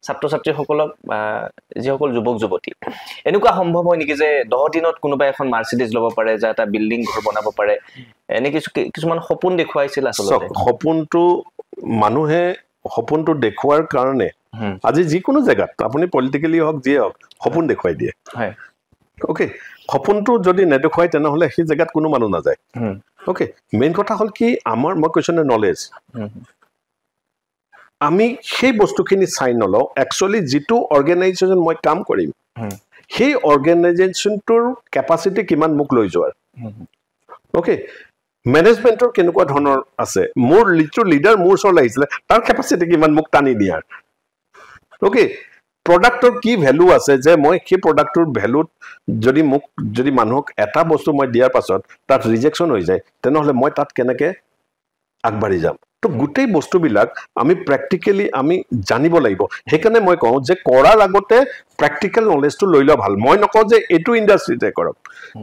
ছাত্ৰ ছাত্ৰীসকলক যিসকল যুৱক যুৱতী এনেকুৱা সম্ভৱ হয় নেকি যে 10 দিনত কোনোবা এখন মাৰ্সিডিজ ল'ব পাৰে যা এটা বিল্ডিং ঘৰ বনাব পাৰে এনে কিছুমান সপোন দেখুৱাইছিল আসলে সপোনটো মানুহে সপোনটো দেখুৱাৰ কাৰণে আজি যিকোনো জায়গাত আপুনি পলিটিক্যালি হক যি হক সপোন দেখুৱাই দিয়ে হয় ওকে সপোনটো যদি নেদেখুৱাই তেনেহলে সেই জায়গাত কোনো মানুহ না যায় ওকে মেইন কথা হল কি আমাৰ মই কৈছো নলেজ আমি সেই বস্তুখিনি চাই নলও একচুয়ালি যেটো অৰ্গানাইজেচন মই কাম কৰিম সেই অৰ্গানাইজেচনটোৰ ক্যাপাসিটি কিমান মুক লৈ যোৱাৰ ওকে মেনেজমেণ্টৰ কেনেকুৱা ধৰণৰ আছে মোৰ যিটো লিডাৰ মোৰ ওচৰলৈ আহিছিলে তাৰ কেপাচিটি কিমান মোক টানি দিয়াৰ অ'কে প্ৰডাক্টৰ কি ভ্যালু আছে যে মই সেই প্ৰডাক্টৰ ভ্যালুত যদি মানুহক এটা বস্তু মই দিয়াৰ পাছত তাত ৰিজেকশ্যন হৈ যায় তেনেহ'লে মই তাত কেনেকৈ আগবাঢ়ি যাম তো গোটেই বস্তুবিলাক আমি প্ৰেক্টিকেলি আমি জানিব লাগিব সেইকাৰণে মই কওঁ যে কৰাৰ আগতে প্ৰেক্টিকেল নলেজটো লৈ লোৱা ভাল মই নকওঁ যে এইটো ইণ্ডাষ্ট্ৰিতে কৰক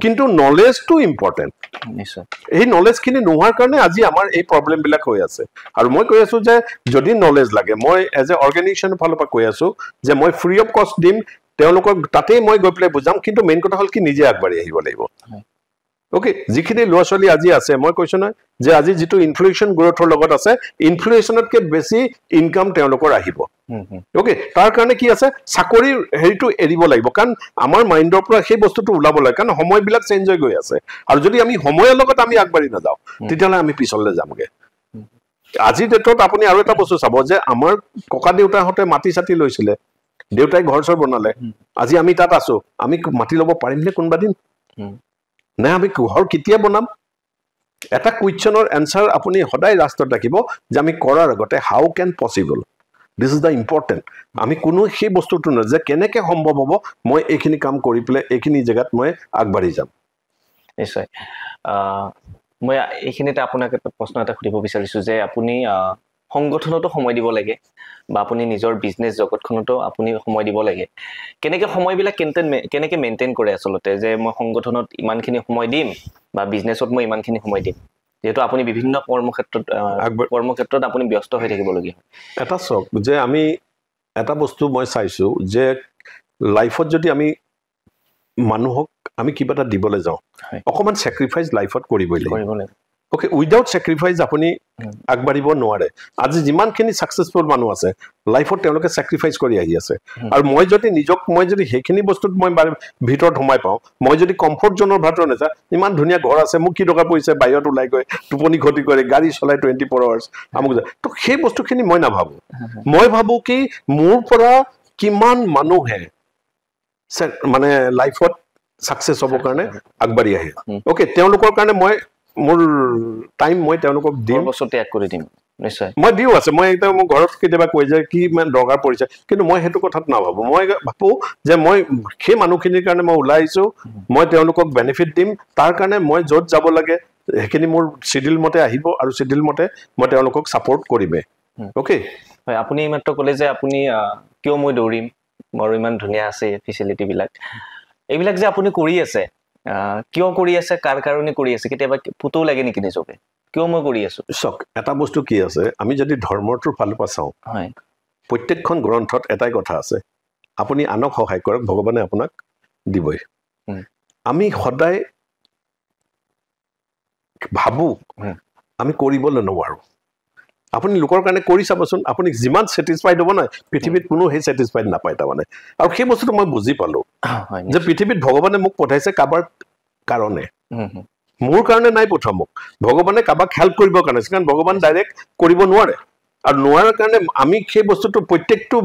কিন্তু নলেজটো ইম্পৰ্টেণ্ট নিশ্চয় এই নলেজখিনি নোহোৱাৰ কাৰণে আজি আমাৰ এই প্ৰব্লেমবিলাক হৈ আছে আৰু মই কৈ আছোঁ যে যদি নলেজ লাগে মই এজ এ অৰ্গেনাইজেশ্যনৰ ফালৰ পৰা কৈ আছোঁ যে মই ফ্ৰী অফ কষ্ট দিম তেওঁলোকক তাতেই মই গৈ পেলাই বুজাম কিন্তু মেইন কথা হ'ল কি নিজে আগবাঢ়ি আহিব লাগিব অ'কে যিখিনি ল'ৰা ছোৱালী আজি আছে মই কৈছোঁ নহয় যে আজি যিটো ইনফ্লেশ্যন গ্ৰথৰ লগত আছে ইনফ্লেশ্যনতকৈ বেছি ইনকাম তেওঁলোকৰ আহিব অ'কে তাৰ কাৰণে কি আছে চাকৰিৰ হেৰিটো এৰিব লাগিব কাৰণ আমাৰ মাইণ্ডৰ পৰা সেই বস্তুটো ওলাব লাগে কাৰণ সময়বিলাক চেঞ্জ হৈ গৈ আছে আৰু যদি আমি সময়ৰ লগত আমি আগবাঢ়ি নাযাওঁ তেতিয়াহ'লে আমি পিছলৈ যামগৈ আজিৰ ডেটত আপুনি আৰু এটা বস্তু চাব যে আমাৰ ককা দেউতাহঁতে মাটি চাটি লৈছিলে দেউতাই ঘৰ চৰ বনালে আজি আমি তাত আছো আমি মাটি ল'ব পাৰিমনে কোনোবা দিন নে আমি ঘৰ কেতিয়া বনাম এটা কুৱেশ্যনৰ এনচাৰ আপুনি সদায় ৰাষ্ট্ৰত ৰাখিব যে আমি কৰাৰ আগতে how can possible this is the important আমি কোনো সেই বস্তুটো নহয় যে কেনেকৈ সম্ভৱ হ'ব মই এইখিনি কাম কৰি পেলাই এইখিনি জেগাত মই আগবাঢ়ি যাম নিশ্চয় মই এইখিনিতে আপোনাক এটা প্ৰশ্ন এটা সুধিব বিচাৰিছোঁ যে আপুনি সংগঠনতো সময় দিব লাগে বা আপুনি নিজৰ বিজনেছ জগতখনতো আপুনি সময় দিব লাগে কেনেকৈ সময়বিলাক কেনেকৈ মেইনটেইন কৰে আচলতে যে মই সংগঠনত ইমানখিনি সময় দিম বা বিজনেছত মই ইমানখিনি সময় দিম যেহেতু আপুনি বিভিন্ন কৰ্মক্ষেত্ৰত আপুনি ব্যস্ত হৈ থাকিবলগীয়া এটা চাওক যে আমি এটা বস্তু মই চাইছোঁ যে লাইফত যদি আমি মানুহক আমি কিবা এটা দিবলৈ যাওঁ অকণমান চেক্ৰিফাইচ লাইফত কৰিবই লাগিব অ'কে উইদাউট চেক্ৰিফাইচ আপুনি আগবাঢ়িব নোৱাৰে আজি যিমানখিনি ছাকচেছফুল মানুহ আছে লাইফত তেওঁলোকে চেক্ৰিফাইচ কৰি আহি আছে আৰু মই যদি সেইখিনি বস্তুত মই ভিতৰত সোমাই পাওঁ মই যদি কমফৰ্ট জ'নৰ ভিতৰত নাযাওঁ ইমান ধুনীয়া ঘৰ আছে মোক কি দৰকাৰ পৰিছে বাহিৰত ওলাই গৈ টোপনি ক্ষতি কৰে গাড়ী চলাই 24 hours আমুক তো সেই বস্তুখিনি মই নাভাবোঁ মই ভাবোঁ কি মোৰ পৰা কিমান মানুহে মানে লাইফত ছাকচেছ হ'বৰ কাৰণে আগবাঢ়ি আহে অ'কে তেওঁলোকৰ কাৰণে মই মোৰ টাইম মই তেওঁলোকক দিম বস্তু ত্যাগ কৰি দিম নিশ্চয় মই দিও আছে মই এতিয়া মোৰ ঘৰত কেতিয়াবা কৈ যে কি ইমান দৰকাৰ পৰিছে কিন্তু মই সেইটো কথাত নাভাবোঁ মই ভাবোঁ যে মই সেই মানুহখিনিৰ কাৰণে মই ওলাই আহিছোঁ মই তেওঁলোকক বেনিফিট দিম তাৰ কাৰণে মই য'ত যাব লাগে সেইখিনি মোৰ চিডিউল মতে আহিব আৰু চিডিউল মতে মই তেওঁলোকক ছাপৰ্ট কৰিমে অ'কে হয় আপুনি মাত্ৰ ক'লে যে আপুনি কিয় মই দৌৰিম মোৰ ইমান ধুনীয়া আছে ফেচিলিটিবিলাক এইবিলাক যে আপুনি কৰি আছে কিয় কৰি আছে কাৰ কাৰণে কৰি আছে কেতিয়াবা ফুটো লাগে নেকি নিজকে কিয় মই কৰি আছোঁ চাওক এটা বস্তু কি আছে আমি যদি ধৰ্মটোৰ ফালৰ পৰা চাওঁ হয় প্ৰত্যেকখন গ্ৰন্থত এটাই কথা আছে আপুনি আনক সহায় কৰক ভগৱানে আপোনাক দিবই আমি সদায় ভাবোঁ আমি কৰিবলৈ নোৱাৰোঁ আপুনি লোকৰ কাৰণে কৰি চাবচোন আপুনি যিমান ছেটিছফাইড হ'ব নাই পৃথিৱীত কোনো সেই ছেটিছফাইড নাপায় তাৰমানে আৰু সেই বস্তুটো মই বুজি পালোঁ যে পৃথিৱীত ভগৱানে মোক পঠাইছে কাৰোবাৰ কাৰণে মোৰ কাৰণে নাই পঠোৱা মোক ভগৱানে কাৰোবাক হেল্প কৰিবৰ কাৰণে কাৰণ ভগৱান ডাইৰেক্ট কৰিব নোৱাৰে আৰু নোৱাৰাৰ কাৰণে আমি সেই বস্তুটো প্ৰত্যেকটো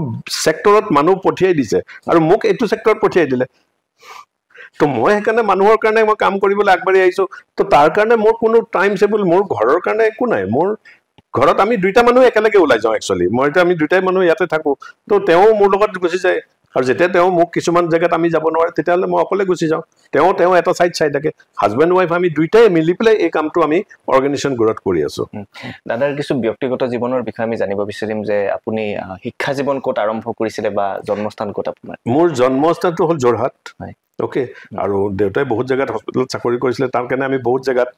ছেক্টৰত মানুহ পঠিয়াই দিছে আৰু মোক এইটো ছেক্টৰত পঠিয়াই দিলে তো মই সেইকাৰণে মানুহৰ কাৰণে মই কাম কৰিবলৈ আগবাঢ়ি আহিছোঁ তো তাৰ কাৰণে মোৰ কোনো টাইম টেবুল মোৰ ঘৰৰ কাৰণে একো নাই মোৰ ঘৰত আমি দুইটা মানুহ একেলগে ওলাই যাওঁ একচুৱেলি মই এতিয়া আমি দুইটাই মানুহ ইয়াতে থাকোঁ তো তেওঁ মোৰ লগত গুচি যায় আৰু যেতিয়া তেওঁ মোক কিছুমান জেগাত আমি যাব নোৱাৰে তেতিয়াহ'লে মই অকলে গুচি যাওঁ তেওঁ এটা চাইড চাই থাকে হাজবেণ্ড ৱাইফ আমি দুইটাই মিলি পেলাই এই কামটো আমি অৰ্গেনাইজেশ্যন গ্ৰ'থ কৰি আছোঁ দাদাৰ কিছু ব্যক্তিগত জীৱনৰ বিষয়ে আমি জানিব বিচাৰিম যে আপুনি শিক্ষা জীৱন ক'ত আৰম্ভ কৰিছিলে বা জন্মস্থান ক'ত আপোনাৰ মোৰ জন্মস্থানটো হ'ল যোৰহাট অ'কে আৰু দেউতাই বহুত জেগাত হস্পিটেলত চাকৰি কৰিছিলে তাৰ কাৰণে আমি বহুত জেগাত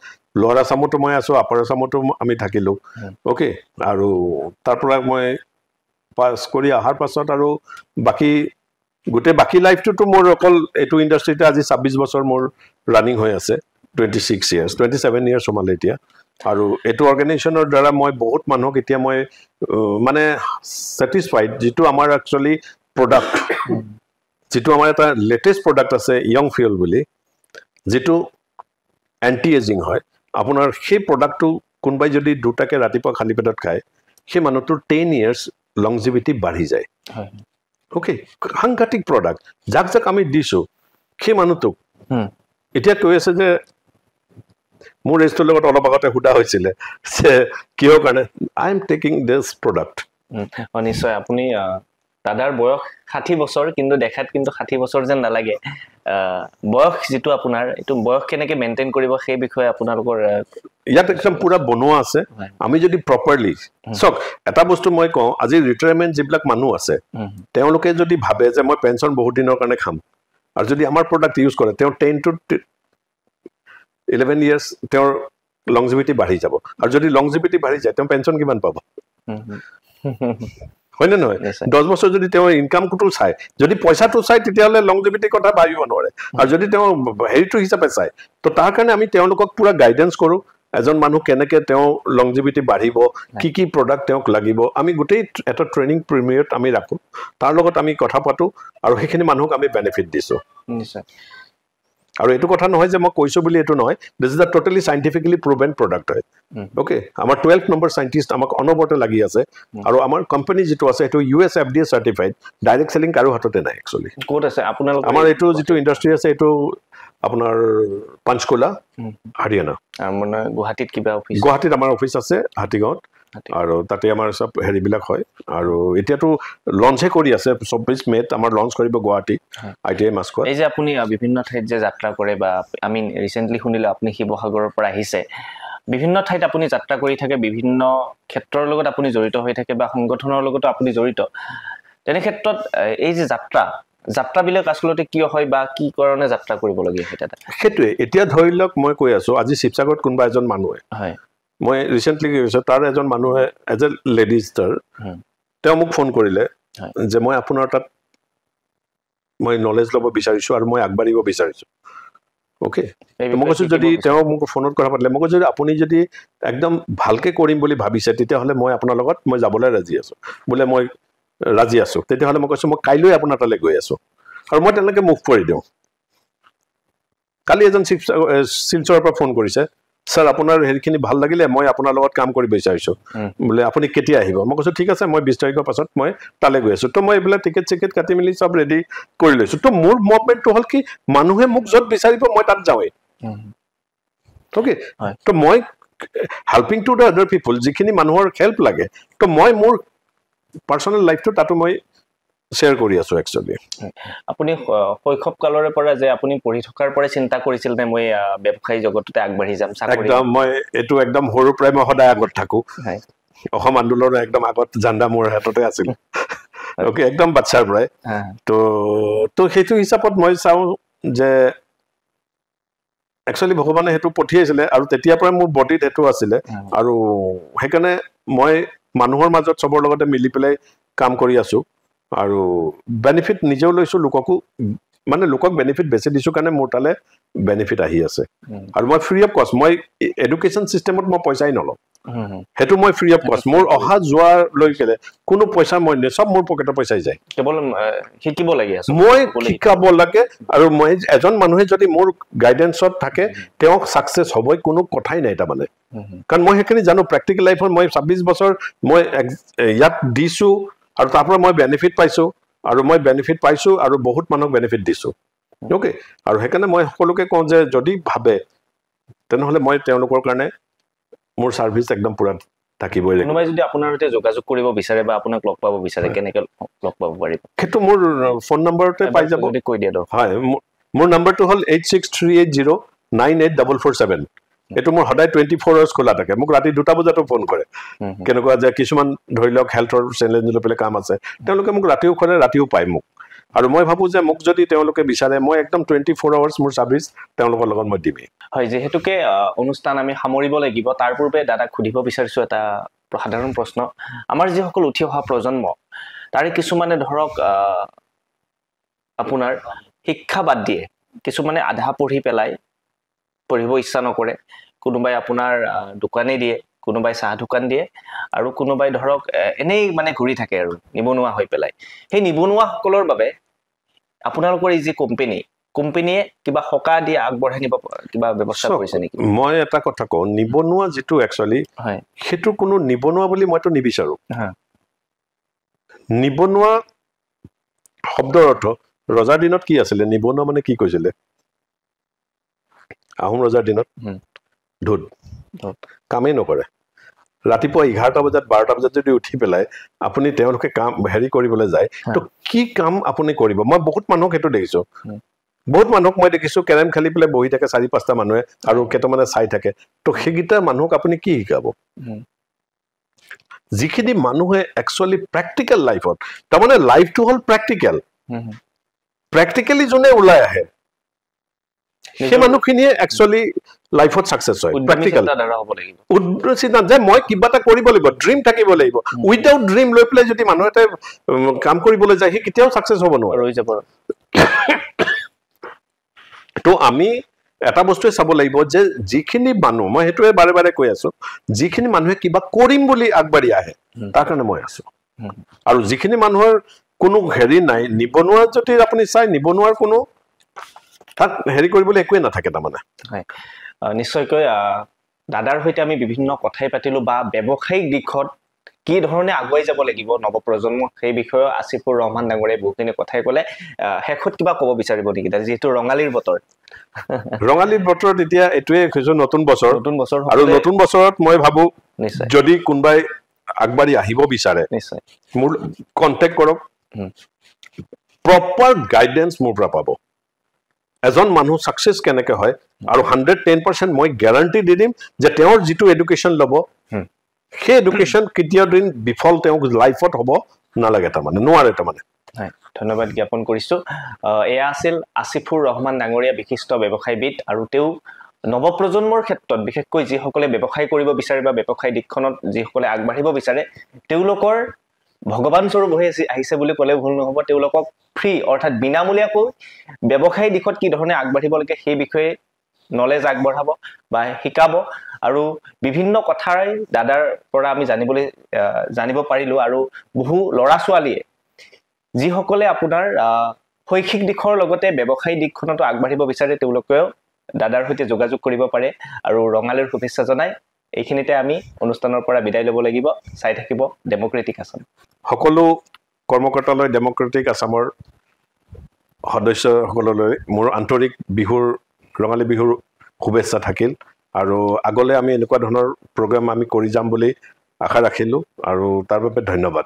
লোৱাৰ আছামতো মই আছোঁ আপাৰ আছামতো আমি থাকিলোঁ অ'কে আৰু তাৰ পৰা মই পাছ কৰি অহাৰ পাছত আৰু বাকী লাইফটোতো মোৰ অকল এইটো ইণ্ডাষ্ট্ৰিতে আজি 26 বছৰ মোৰ ৰানিং হৈ আছে 27 years সোমালে এতিয়া আৰু এইটো অৰ্গেনাইজেশ্যনৰ দ্বাৰা মই বহুত মানুহক এতিয়া মই মানে ছেটিছফাইড যিটো আমাৰ একচুৱেলি প্ৰডাক্ট যিটো আমাৰ এটা লেটেষ্ট প্ৰডাক্ট আছে য়ং ফিউল বুলি যিটো এণ্টি এজিং হয় আপোনাৰ সেই প্ৰডাক্টটো কোনোবাই যদি দুটাকৈ ৰাতিপুৱা খালী পেটত খায় সেই মানুহটোৰ 10 years লংজিভিটি বাঢ়ি যায় অ'কে সাংঘাতিক প্ৰডাক্ট যাক আমি দিছোঁ সেই মানুহটোক এতিয়া কৈ আছে যে মোৰ এজটোৰ লগত অলপ আগতে সোধা হৈছিলে যে কিহৰ কাৰণে I am taking this product নিশ্চয় আপুনি দাদাৰ বয়স 60 বছৰ কিন্তু দেখাত কিন্তু 60 বছৰ যেন নালাগে বয়স যেটো আপোনাৰ এটো বয়স কেনেকে মেইনটেইন কৰিব সেই বিষয়ে আপোনালোকৰ ইয়াত একদম পুৰা বনোৱা আছে আমি যদি প্ৰপাৰলি সক এটা বস্তু মই কওঁ আজি ৰিটায়াৰমেন্ট যিবিলাক মানুহ আছে তেওঁলোকে যদি ভাবে যে মই পেনশন বহুত দিনৰ কাৰণে খাম আৰু যদি আমাৰ প্ৰডাক্ট ইউজ কৰে তেওঁ 10 to 11 years তেওঁৰ লংজিভিটি বাঢ়ি যাব আৰু যদি লংজিভিটি বাঢ়ি যায় তেওঁ পেনশন কিমান পাব হয়নে নহয় 10 বছৰ যদি তেওঁ ইনকামটো চাই যদি পইচাটো চাই তেতিয়াহলে লংজিভিটি কথা ভাবিব নোৱাৰে আৰু যদি তেওঁ হেৰিটো হিচাপে চাই তো তাৰ কাৰণে আমি তেওঁলোকক পুৰা গাইডেন্স কৰো এজন মানুহ কেনেকে তেওঁ লংজিভিটি বাঢ়িব কি কি প্ৰডাক্ট তেওঁক লাগিব আমি গোটেই এটা ট্ৰেনিং প্ৰিমিয়াৰত আমি ৰাখো তাৰ লগত আমি কথা পাতো আৰু সেইখিনি মানুহক আমি বেনিফিট দিছো নিশ্চয় আৰু এটো কথা নহয় যে মই কৈছো বুলি এটো নহয় this is a totally scientifically proven product হয় ওকে আমাৰ 12th নম্বৰ সাইন্টিষ্ট আমাক অনবৰতে লাগি আছে আৰু আমাৰ কোম্পানী যেটো আছে এটো US FDA সাৰ্টিফাইড ডাইৰেক্ট সেলিং কাৰো হাততে নাই একচুয়ালি কোড আছে আপোনালোক আমাৰ এটো যেটো ইন্ডাস্ট্ৰি আছে এটো আপোনাৰ পাঞ্চকুলা হাৰিয়ানা মানে গুৱাহাটীত কিবা অফিস গুৱাহাটীত আমাৰ অফিস আছে হাতীগাঁৱত আৰু তাতে আমাৰ সব হেৰিবিলাক হয় আৰু এতিয়াতো লঞ্চে কৰি আছে 24 মেত আমাৰ লঞ্চ কৰিব গুৱাহাটী ITI মাস্কত এই যে আপুনি বিভিন্ন ঠাইত যে যাত্ৰা কৰে বা আমি ৰিসেন্টলি শুনিলো আপুনি শিৱসাগৰৰ পৰা আহিছে বিভিন্ন ঠাইত আপুনি যাত্ৰা কৰি থাকে বিভিন্ন ক্ষেত্ৰৰ লগত আপুনি জড়িত হৈ থাকে বা সংগঠনৰ লগত আপুনি জড়িত তেনে ক্ষেত্ৰত এই যে যাত্ৰাবিলাক আসলতে কি হয় বা কি কাৰণে যাত্ৰা কৰিব লাগে হেতুৱে এতিয়া ধৰি লওক মই কৈ আছো আজি শিৱসাগৰত কোনবা এজন মানুহে হয় মই ৰিসেন্টলি কৈছো তাৰ এজন মানুহে এজ এ লেডিজ তেওঁ মোক ফোন কৰিলে যে মই আপোনাৰ তাত মই নলেজ ল'ব বিচাৰিছো আৰু মই আগবাঢ়িব বিচাৰিছো ওকে মই কৈছো যদি তেওঁ মোক ফোনত কথা পাতিলে মই কৈছো আপুনি যদি একদম ভালকে কৰিম বুলি ভাবিছে তেতিয়া হলে মই আপোনাৰ লগত মই যাবলৈ ৰাজি আছো বলে মই ৰাজি আছো তেতিয়া হলে মই কৈছো মই কাইলৈ আপোনাৰ তালৈ গৈ আছো আৰু মই তেনেকৈ মুভ কৰি দিওঁ কালি এজন শিলচৰৰ পৰা ফোন কৰিছে স্যাৰ আপোনাৰ হেৰিখিনি ভাল লাগিলে মই আপোনাৰ লগত কাম কৰিব বিচাৰিছো বলে আপুনি কেতিয়া আহিব মই কৈছো ঠিক আছে মই 20 তাৰিখৰ পাছত মই তালে গৈ আছো তো মই এবেলা টিকেট কাটি মিলি সব ৰেডি কৰি লৈছো তো মোৰ মুভমেন্টটো হল কি মানুহে মোক যত বিচাৰিব মই তাত যাওঁই ওকে তো মই হেল্পিং টু দা আদাৰ পিপল যিখিনি মানুহৰ হেল্প লাগে তো মই মোৰ পাৰ্সোনাল লাইফটো তাতো মই শেয়াৰ কৰি আছো একচুয়ালি আপুনি শৈশৱ কালৰে পৰা যে আপুনি পঢ়ি থকাৰ পৰা চিন্তা কৰিছিল নে মই ব্যৱসায়ী জগততে আগবাঢ়ি যাম চাকৰি একদম মই এটো একদম হৰু প্ৰায় মই সদায় আগত থাকো অসম আন্দোলনৰ একদম আগত জান্দা মোৰ হাততে আছিল ওকে একদম বাচ্চাৰ পৰাই তো হেতু হিচাপত মই চাও যে একচুয়ালি ভগৱানে হেতু পঠিয়াইছিলে আৰু তেতিয়াৰ পৰা মোৰ বডিত হেতু আছিল আৰু হেকানে মই মানুহৰ মাজত সবৰ লগতে মিলি পেলাই কাম কৰি আছো আৰু বেনিফিট নিজেও লৈছো লোককো মানে লোকক বেনিফিট বেছি দিছো কাৰণে মোৰ তালে বেনিফিট আহি আছে আৰু মই ফ্ৰী অফ কষ্ট মই এডুকেশন সিস্টেমত মই পইচাই নলওঁ হেতু মই ফ্ৰী অফ কষ্ট মোৰ অহা যোৱা লৈ কেলে কোনো পইচা মই নে সব মোৰ পকেটৰ পইচাই যায় কেৱল শিকিব লাগে মই শিকাব লাগে আৰু মই এজন মানুহে যদি মোৰ গাইডেন্সত থাকে তেওঁক সাকসেস হ'বই কোনো কথাই নাই তা মানে কাৰণ মই হেখিনি জানো প্ৰ্যাকটিক্যাল লাইফত মই 26 বছৰ মই ইয়াত দিছো আৰু তাৰ পৰা মই বেনিফিট পাইছো আৰু মই বেনিফিট পাইছো আৰু বহুত মানুহক বেনিফিট দিছো ওকে আৰু হেকানে মই সকলোকে কওঁ যে যদি ভাবে তেনেহলে মই তেওঁলোকৰ কাৰণে মোৰ সাৰ্ভিস একদম পুৰা থাকিবই লাগিব কোনোবাই যদি আপোনাৰ সৈতে যোগাযোগ কৰিব বিচাৰে বা আপোনাক লগ পাব বিচাৰে কেনেকৈ লগ পাব পাৰিব হেতু মোৰ ফোন নম্বৰতে পাই যাব যদি কৈ দিয়া হয় মোৰ নম্বৰটো হল 8638098447 এটো মোৰ সদায় 24 আৱাৰ্স খোলা থাকে মোক ৰাতি 2টা বজাতো ফোন কৰে কেনেকুৱা যে কিছুমান ধৰি লওক হেল্থৰ চ্যালেঞ্জ লৈ পেলে কাম আছে তেওঁলোকে মোক ৰাতিও কৰে ৰাতিও পায় মোক আৰু মই ভাবো যে মোক যদি তেওঁলোকে বিচাৰে মই একদম 24 আৱাৰ্স মোৰ সাৰ্ভিস তেওঁলোকৰ লগত মই দিবি হয় যেহেতুকে অনুষ্ঠান আমি সামৰিব লাগিব তাৰ পূৰ্বে দাদাক খুদিব বিচাৰিছো এটা সাধাৰণ প্ৰশ্ন আমাৰ যি সকল উঠি অহা প্ৰজন্ম তাৰে কিছুমানে ধৰক আপোনাৰ শিক্ষা বাদ দিয়ে কিছুমানে আধা পঢ়ি পেলাই পঢ়িব ইচ্ছা নকৰে কোনোবাই আপোনাৰ দোকানে দিয়ে কোনোবাই চাহ দোকান দিয়ে আৰু কোনোবাই ধৰক এনেই মানে ঘূৰি থাকে আৰু নিবনুৱা হৈ পেলাই সেই নিবনুৱা সকলৰ বাবে আপোনালোকৰ এই যে কোম্পানীয়ে কিবা হকা দি আগবঢ়াই নিব কিবা ব্যৱস্থা কৰিছে নেকি মই এটা কথা কওঁ নিবনুৱা যেটো একচুয়ালি হয় হেতু কোনো নিবনুৱা বুলি মইতো নিবিচাৰো নিবনুৱা শব্দৰ অৰ্থ ৰজাৰ দিনত কি আছিল নিবনুৱা মানে কি কৈছিলে আহোম ৰজাৰ দিনত ধুত কামেই নকৰে ৰাতিপুৱা 11টা বজাত 12টা বজাত যদি উঠি পেলাই আপুনি তেওঁলোকে কাম হেৰি কৰিবলৈ যায় তো কি কাম আপুনি কৰিব মই বহুত মানুহক সেইটো দেখিছো বহুত মানুহক মই দেখিছো কেৰম খেলি পেলাই বহি থাকে 4-5টা মানুহে আৰু কেইটামানে চাই থাকে তো সেইকেইটা মানুহক আপুনি কি শিকাব যিখিনি মানুহে একচুৱেলি প্ৰেক্টিকেল লাইফত তাৰমানে লাইফটো হ'ল প্ৰেক্টিকেলি যোনে ওলাই আহে সেই মানুহখিনিয়ে একচুৱেলি লাইফত সাকসেস হয় প্ৰেক্টিকেল উদ্দেশ্য যে মই কিবা এটা কৰিব লাগিব ড্ৰিম থাকিব লাগিব উইদাউট ড্ৰিম লৈ পেলাই যদি মানুহ এটা কাম কৰিবলৈ যায় সি কেতিয়াও সাকসেস হ'ব নোৱাৰে ৰৈ যাব তো আমি এটা বস্তুৱে চাব লাগিব যে যিখিনি মানুহ মই হেতুৱে বাৰে বাৰে কৈ আছো যিখিনি মানুহে কিবা কৰিম বুলি আগবাঢ়ি আহে তাৰ কাৰণে মই আছো আৰু যিখিনি মানুহৰ কোনো হেৰি নাই নিবনুৱা যদি আপুনি চাই নিবনুৱাৰ কোনো তাত হেৰি কৰিবলৈ একোৱে নাথাকে তাৰমানে হয় নিশ্চয়কৈ দাদাৰ সৈতে আমি বিভিন্ন কথাই পাতিলো বা ব্যৱসায়িক দিশত কি ধৰণে আগুৱাই যাব লাগিব নৱপ্ৰজন্ম সেই বিষয়ে আসিফুৰ ৰহমান ডাঙৰীয়াই বহুখিনি কথাই ক'লে শেষত কিবা ক'ব বিচাৰিব নেকি যিহেতু ৰঙালীৰ বতৰ এতিয়া এইটোৱে কৈছো নতুন বছৰ আৰু নতুন বছৰত মই ভাবো নিশ্চয় যদি কোনোবাই আগবাঢ়ি আহিব বিচাৰে নিশ্চয় মোৰ কন্টেক্ট কৰক প্ৰপাৰ গাইডেন্স মোৰ পৰা পাব এজন মানুহ সাকসেস কেনেকে হয় আৰু 110% মই গ্যাৰান্টি দি দিম যে তেওঁৰ যিটো এডুকেশ্যন ল'ব সেই এডুকেশ্যন কেতিয়াও দিন বিফল তেওঁ লাইফত হ'ব নালাগে তাৰমানে নোৱাৰে তাৰমানে হয় ধন্যবাদ জ্ঞাপন কৰিছো এয়া আছিল আসিফুৰ ৰহমান ডাঙৰীয়া বিশিষ্ট ব্যৱসায়বিদ আৰু তেওঁ নৱপ্ৰজন্মৰ ক্ষেত্ৰত বিশেষকৈ যিসকলে ব্যৱসায় কৰিব বিচাৰে বা ব্যৱসায় দিশখনত যিসকলে আগবাঢ়িব বিচাৰে তেওঁলোকৰ ভগৱান স্বৰূপ হৈ আহিছে বুলি ক'লে ভুল নহ'ব তেওঁলোকক ফ্ৰী অৰ্থাৎ বিনামূলীয়াকৈ ব্যৱসায় দিশত কি ধৰণে আগবাঢ়িব লাগে সেই বিষয়ে নলেজ আগবঢ়াব বা শিকাব আৰু বিভিন্ন কথাই দাদাৰ পৰা আমি জানিব পাৰিলো আৰু বহু ল'ৰা ছোৱালীয়ে যিসকলে আপোনাৰ শৈক্ষিক দিশৰ লগতে ব্যৱসায়িক দিশখনতো আগবাঢ়িব বিচাৰে তেওঁলোকেও দাদাৰ সৈতে যোগাযোগ কৰিব পাৰে আৰু ৰঙালীৰ শুভেচ্ছা জনাই এইখিনিতে আমি অনুষ্ঠানৰ পৰা বিদায় ল'ব লাগিব চাই থাকিব ডেমক্ৰেটিক আছাম সকলো কৰ্মকৰ্তালৈ ডেমক্ৰেটিক আছামৰ সদস্যসকললৈ মোৰ আন্তৰিক বিহুৰ ৰঙালী বিহুৰ শুভেচ্ছা থাকিল আৰু আগলৈ আমি এনেকুৱা ধৰণৰ প্ৰগ্ৰাম আমি কৰি যাম বুলি আশা ৰাখিলো আৰু তাৰ বাবে ধন্যবাদ